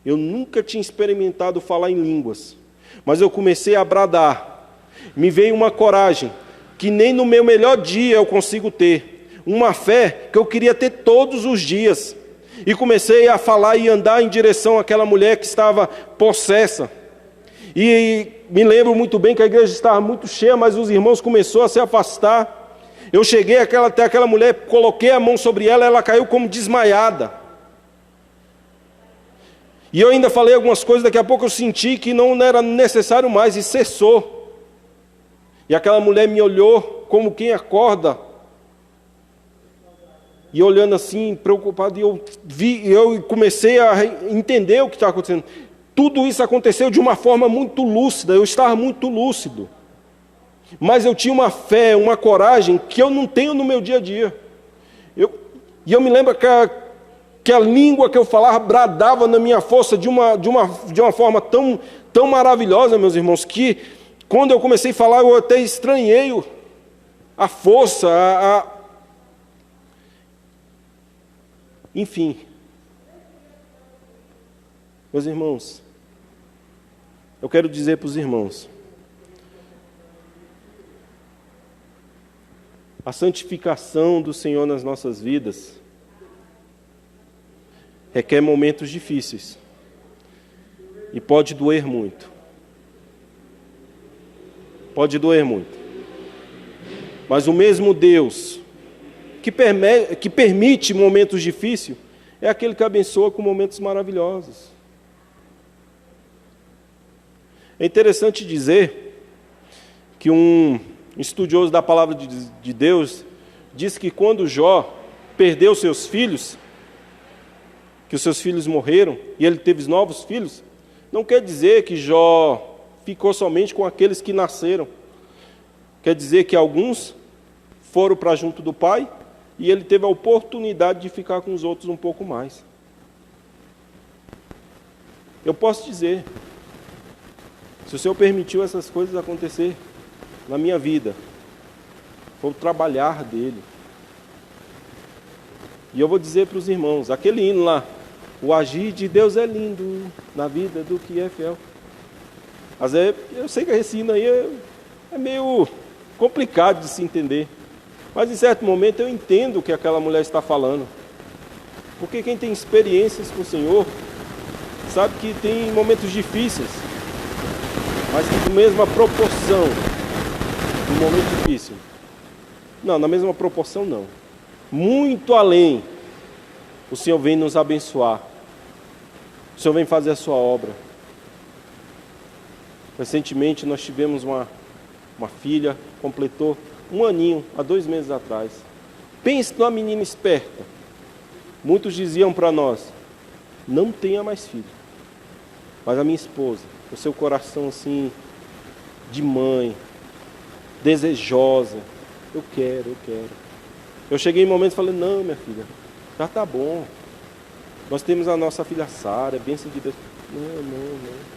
S5: Eu nunca tinha experimentado falar em línguas, mas eu comecei a bradar. Me veio uma coragem que nem no meu melhor dia eu consigo ter, uma fé que eu queria ter todos os dias. E comecei a falar e andar em direção àquela mulher que estava possessa. E me lembro muito bem que a igreja estava muito cheia, mas os irmãos começaram a se afastar. Eu cheguei até aquela mulher, coloquei a mão sobre ela, ela caiu como desmaiada. E eu ainda falei algumas coisas, daqui a pouco eu senti que não era necessário mais, e cessou. E aquela mulher me olhou como quem acorda, e olhando assim, preocupado, e eu comecei a entender o que estava acontecendo. Tudo isso aconteceu de uma forma muito lúcida, eu estava muito lúcido. Mas eu tinha uma fé, uma coragem que eu não tenho no meu dia a dia. E eu me lembro que a língua que eu falava bradava na minha força de uma forma tão maravilhosa, meus irmãos, que quando eu comecei a falar, eu até estranhei a força, enfim. Meus irmãos, eu quero dizer para os irmãos, a santificação do Senhor nas nossas vidas requer momentos difíceis e pode doer muito. Pode doer muito. Mas o mesmo Deus que permite momentos difíceis é aquele que abençoa com momentos maravilhosos. É interessante dizer que um estudioso da palavra de Deus diz que quando Jó perdeu seus filhos, que os seus filhos morreram e ele teve novos filhos, não quer dizer que Jó ficou somente com aqueles que nasceram. Quer dizer que alguns foram para junto do pai e ele teve a oportunidade de ficar com os outros um pouco mais. Eu posso dizer, se o Senhor permitiu essas coisas acontecer na minha vida, foi o trabalhar dele. E eu vou dizer para os irmãos, aquele hino lá, o agir de Deus é lindo na vida do que é fiel. Mas eu sei que esse hino aí é meio complicado de se entender. Mas em certo momento eu entendo o que aquela mulher está falando. Porque quem tem experiências com o Senhor, sabe que tem momentos difíceis, mas que na mesma proporção do momento difícil. Não, na mesma proporção não. Muito além, o Senhor vem nos abençoar. O Senhor vem fazer a sua obra. Recentemente nós tivemos uma filha, completou 1 aninho, há 2 meses atrás. Pense numa menina esperta. Muitos diziam para nós, não tenha mais filho. Mas a minha esposa, o seu coração assim, de mãe, desejosa, eu quero. Eu cheguei em momentos e falei, não, minha filha, já está bom. Nós temos a nossa filha Sara, bênção de Deus. Não.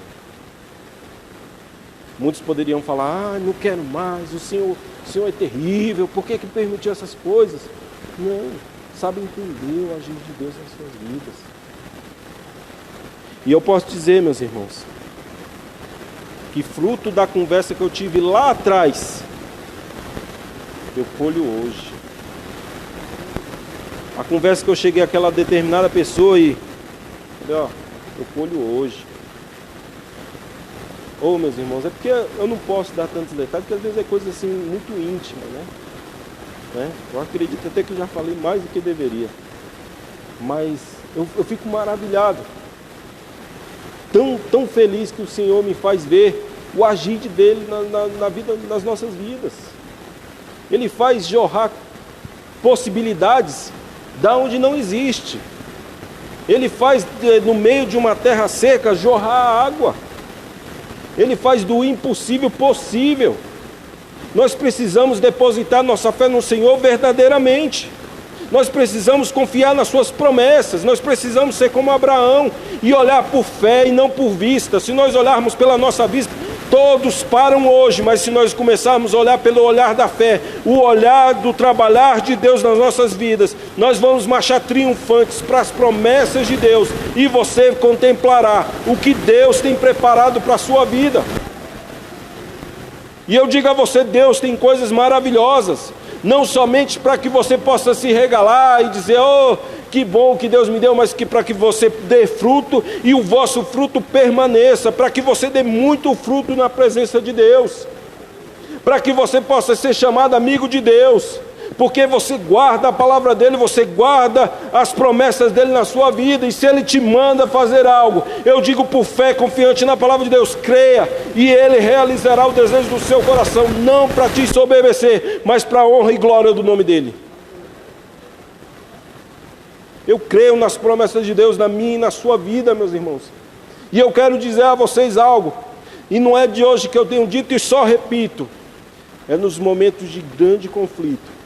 S5: Muitos poderiam falar, não quero mais, o Senhor é terrível, por que permitiu essas coisas? Não, sabe entender o agir de Deus nas suas vidas. E eu posso dizer, meus irmãos, que fruto da conversa que eu tive lá atrás, eu colho hoje. A conversa que eu cheguei àquela determinada pessoa e falei, eu colho hoje. Meus irmãos, é porque eu não posso dar tantos detalhes, porque às vezes é coisa assim muito íntima, né? Eu acredito até que eu já falei mais do que deveria. Mas eu fico maravilhado. Tão feliz que o Senhor me faz ver o agir dele na vida, nas nossas vidas. Ele faz jorrar possibilidades da onde não existe. Ele faz no meio de uma terra seca jorrar água. Ele faz do impossível possível. Nós precisamos depositar nossa fé no Senhor verdadeiramente. Nós precisamos confiar nas suas promessas. Nós precisamos ser como Abraão e olhar por fé e não por vista. Se nós olharmos pela nossa vista, todos param hoje, mas se nós começarmos a olhar pelo olhar da fé, o olhar do trabalhar de Deus nas nossas vidas, nós vamos marchar triunfantes para as promessas de Deus e você contemplará o que Deus tem preparado para a sua vida. E eu digo a você, Deus tem coisas maravilhosas, não somente para que você possa se regalar e dizer, que bom que Deus me deu, mas que para que você dê fruto e o vosso fruto permaneça, para que você dê muito fruto na presença de Deus, para que você possa ser chamado amigo de Deus, porque você guarda a palavra dele, você guarda as promessas dele na sua vida, e se ele te manda fazer algo, eu digo por fé, confiante na palavra de Deus, creia, e ele realizará o desejo do seu coração, não para te soberbecer, mas para a honra e glória do nome dele. Eu creio nas promessas de Deus na minha e na sua vida, meus irmãos. E eu quero dizer a vocês algo, e não é de hoje que eu tenho dito e só repito, é nos momentos de grande conflito,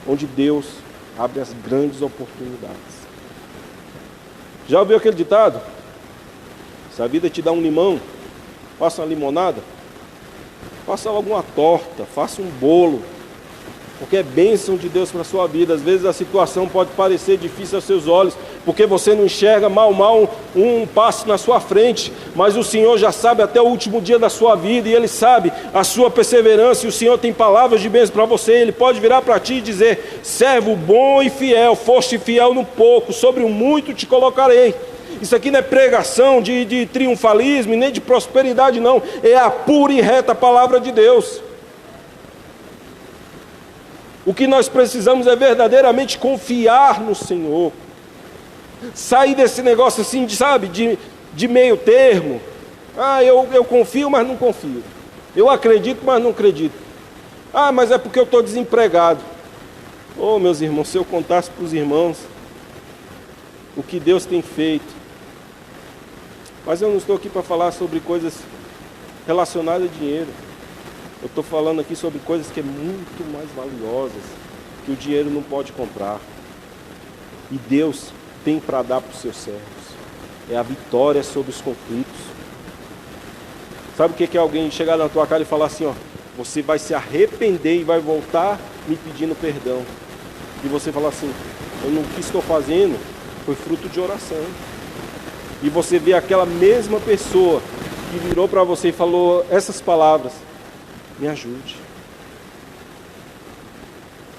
S5: onde Deus abre as grandes oportunidades. Já ouviu aquele ditado? Se a vida te dá um limão, faça uma limonada, faça alguma torta, faça um bolo, porque é bênção de Deus para a sua vida. Às vezes a situação pode parecer difícil aos seus olhos, porque você não enxerga mal um passo na sua frente, mas o Senhor já sabe até o último dia da sua vida, e Ele sabe a sua perseverança, e o Senhor tem palavras de bênção para você. Ele pode virar para ti e dizer: servo bom e fiel, foste fiel no pouco, sobre o muito te colocarei. Isso aqui não é pregação de triunfalismo, nem de prosperidade não, é a pura e reta palavra de Deus. O que nós precisamos é verdadeiramente confiar no Senhor. Sair desse negócio assim, de meio termo. Eu confio, mas não confio. Eu acredito, mas não acredito. Mas é porque eu estou desempregado. Meus irmãos, se eu contasse para os irmãos o que Deus tem feito. Mas eu não estou aqui para falar sobre coisas relacionadas a dinheiro. Eu estou falando aqui sobre coisas que é muito mais valiosas, que o dinheiro não pode comprar. E Deus tem para dar para os seus servos. É a vitória sobre os conflitos. Sabe o que é alguém chegar na tua cara e falar assim, você vai se arrepender e vai voltar me pedindo perdão. E você falar assim, o que estou fazendo foi fruto de oração. E você vê aquela mesma pessoa que virou para você e falou essas palavras: me ajude.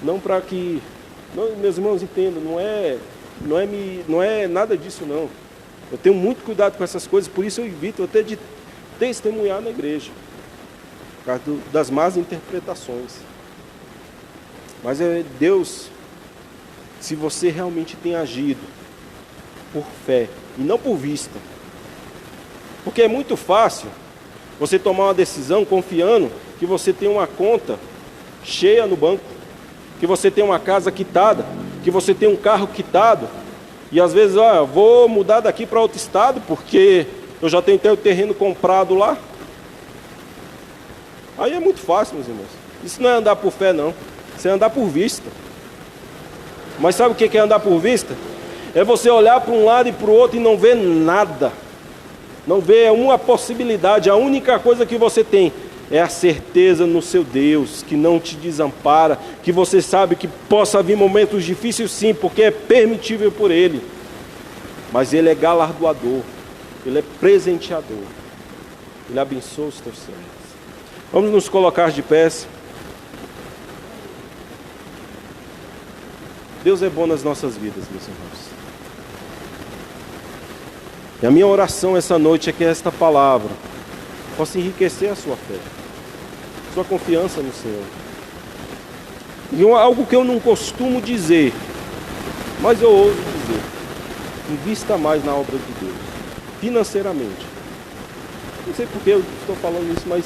S5: Não para que... Não, meus irmãos, entendam, não é nada disso não. Eu tenho muito cuidado com essas coisas, por isso eu evito até de testemunhar na igreja, por causa das más interpretações. Mas é Deus, se você realmente tem agido por fé e não por vista, porque é muito fácil você tomar uma decisão confiando que você tem uma conta cheia no banco, que você tem uma casa quitada, que você tem um carro quitado, e às vezes, vou mudar daqui para outro estado, porque eu já tenho até o terreno comprado lá. Aí é muito fácil, meus irmãos. Isso não é andar por fé, não. Isso é andar por vista. Mas sabe o que é andar por vista? É você olhar para um lado e para o outro e não ver nada. Não ver uma possibilidade. A única coisa que você tem é a certeza no seu Deus, que não te desampara, que você sabe que possa vir momentos difíceis sim, porque é permitível por Ele. Mas Ele é galardoador, Ele é presenteador, Ele abençoa os teus servos. Vamos nos colocar de pés. Deus é bom nas nossas vidas, meus irmãos. E a minha oração essa noite é que esta palavra possa enriquecer a sua fé, sua confiança no Senhor. E algo que eu não costumo dizer, mas eu ouso dizer: invista mais na obra de Deus, financeiramente. Não sei porque eu estou falando isso, mas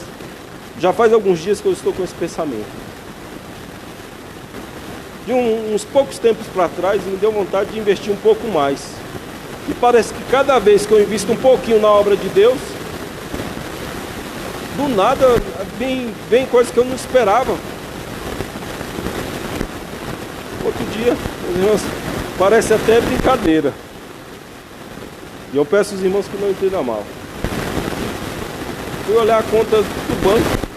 S5: já faz alguns dias que eu estou com esse pensamento. De uns poucos tempos para trás, me deu vontade de investir um pouco mais. E parece que cada vez que eu invisto um pouquinho na obra de Deus, do nada vem coisas que eu não esperava. Outro dia, meus irmãos, parece até brincadeira. E eu peço aos irmãos que não entendam mal. Fui olhar a conta do banco.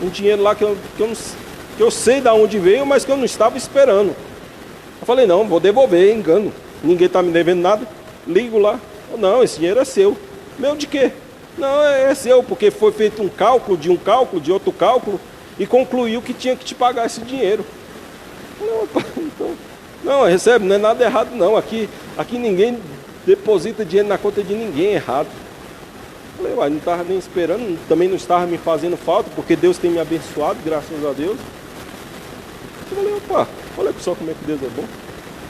S5: Um dinheiro lá que eu sei de onde veio, mas que eu não estava esperando. Eu falei, não, vou devolver, engano. Ninguém está me devendo nada. Ligo lá. Não, esse dinheiro é seu. Meu de quê? Não, é seu, porque foi feito um cálculo, de outro cálculo, e concluiu que tinha que te pagar esse dinheiro. Não, recebe, não é nada errado não. Aqui ninguém deposita dinheiro na conta de ninguém errado. Falei, não estava nem esperando, também não estava me fazendo falta, porque Deus tem me abençoado, graças a Deus. Você falei, opa, olha só como é que Deus é bom.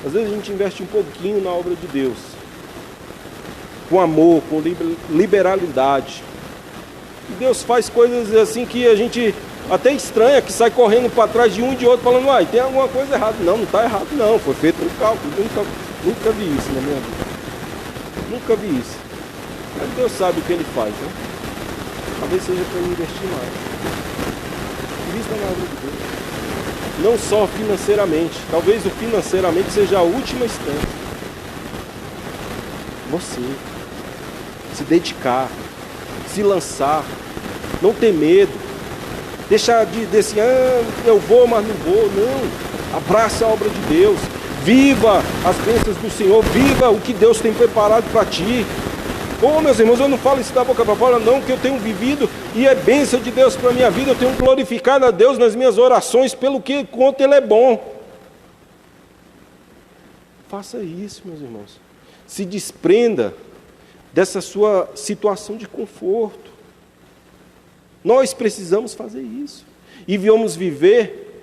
S5: Às vezes a gente investe um pouquinho na obra de Deus, com amor, com liberalidade. E Deus faz coisas assim que a gente até estranha, que sai correndo para trás de um e de outro, falando, uai, tem alguma coisa errada. Não, não está errado não, foi feito um cálculo. Nunca vi isso na minha vida. Nunca vi isso. Mas Deus sabe o que Ele faz, né? Talvez seja para investir mais. Invista na obra de Deus. Não só financeiramente. Talvez o financeiramente seja a última instância. Você. Se dedicar. Se lançar. Não ter medo. Deixar de dizer, eu vou, mas não vou. Não. Abraça a obra de Deus. Viva as bênçãos do Senhor. Viva o que Deus tem preparado para ti. Meus irmãos, eu não falo isso da boca para fora, não, que eu tenho vivido e é bênção de Deus para a minha vida. Eu tenho glorificado a Deus nas minhas orações pelo quanto Ele é bom. Faça isso, meus irmãos. Se desprenda dessa sua situação de conforto. Nós precisamos fazer isso. E vamos viver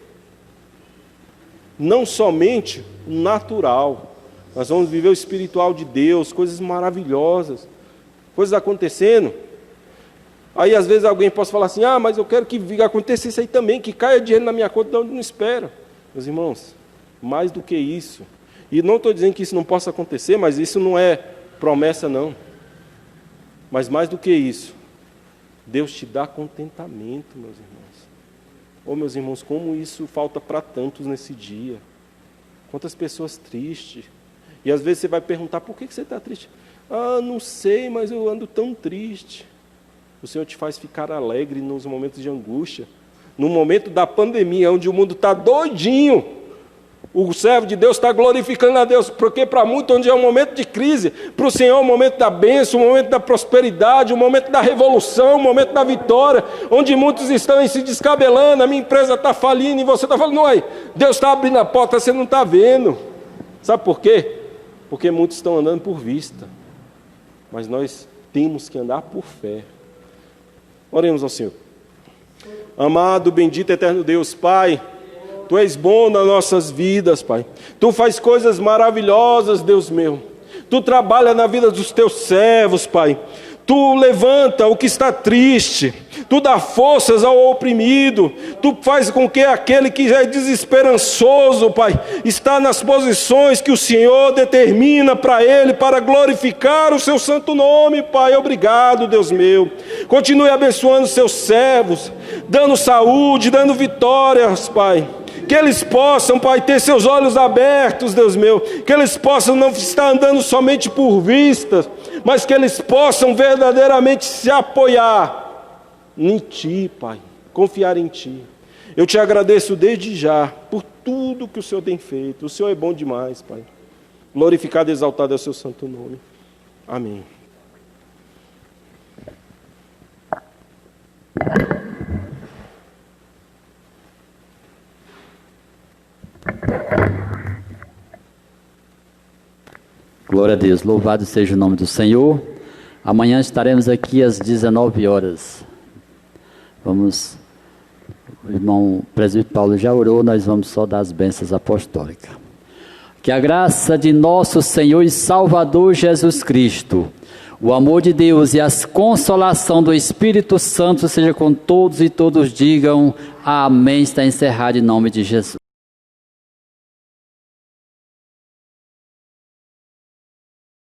S5: não somente o natural, nós vamos viver o espiritual de Deus, coisas maravilhosas. Coisas acontecendo, aí às vezes alguém pode falar assim, mas eu quero que aconteça isso aí também, que caia dinheiro na minha conta de onde não espera. Meus irmãos, mais do que isso, e não estou dizendo que isso não possa acontecer, mas isso não é promessa não, mas mais do que isso, Deus te dá contentamento, meus irmãos. Meus irmãos, como isso falta para tantos nesse dia, quantas pessoas tristes, e às vezes você vai perguntar, por que você está triste? Não sei, mas eu ando tão triste. O Senhor te faz ficar alegre nos momentos de angústia. No momento da pandemia, onde o mundo está doidinho, o servo de Deus está glorificando a Deus, porque para muitos, onde é um momento de crise, para o Senhor é um momento da bênção, um momento da prosperidade, um momento da revolução, um momento da vitória, onde muitos estão se descabelando, a minha empresa está falindo, e você está falando, Deus está abrindo a porta, você não está vendo. Sabe por quê? Porque muitos estão andando por vista. Mas nós temos que andar por fé. Oremos ao Senhor. Amado, bendito, eterno Deus, Pai, Tu és bom nas nossas vidas, Pai. Tu faz coisas maravilhosas, Deus meu. Tu trabalha na vida dos Teus servos, Pai. Tu levanta o que está triste. Tu dá forças ao oprimido. Tu faz com que aquele que é desesperançoso, Pai, está nas posições que o Senhor determina para ele, para glorificar o Seu santo nome, Pai. Obrigado, Deus meu. Continue abençoando os Seus servos, dando saúde, dando vitórias, Pai. Que eles possam, Pai, ter seus olhos abertos, Deus meu. Que eles possam não estar andando somente por vistas, mas que eles possam verdadeiramente se apoiar em Ti, Pai. Confiar em Ti. Eu Te agradeço desde já por tudo que o Senhor tem feito. O Senhor é bom demais, Pai. Glorificado e exaltado é o Seu santo nome. Amém.
S1: Glória a Deus, louvado seja o nome do Senhor. Amanhã estaremos aqui às 19 horas. O irmão presbítero Paulo já orou, nós vamos só dar as bênçãos apostólicas. Que a graça de nosso Senhor e Salvador Jesus Cristo, o amor de Deus e a consolação do Espírito Santo seja com todos e todos digam amém. Está encerrado em nome de Jesus.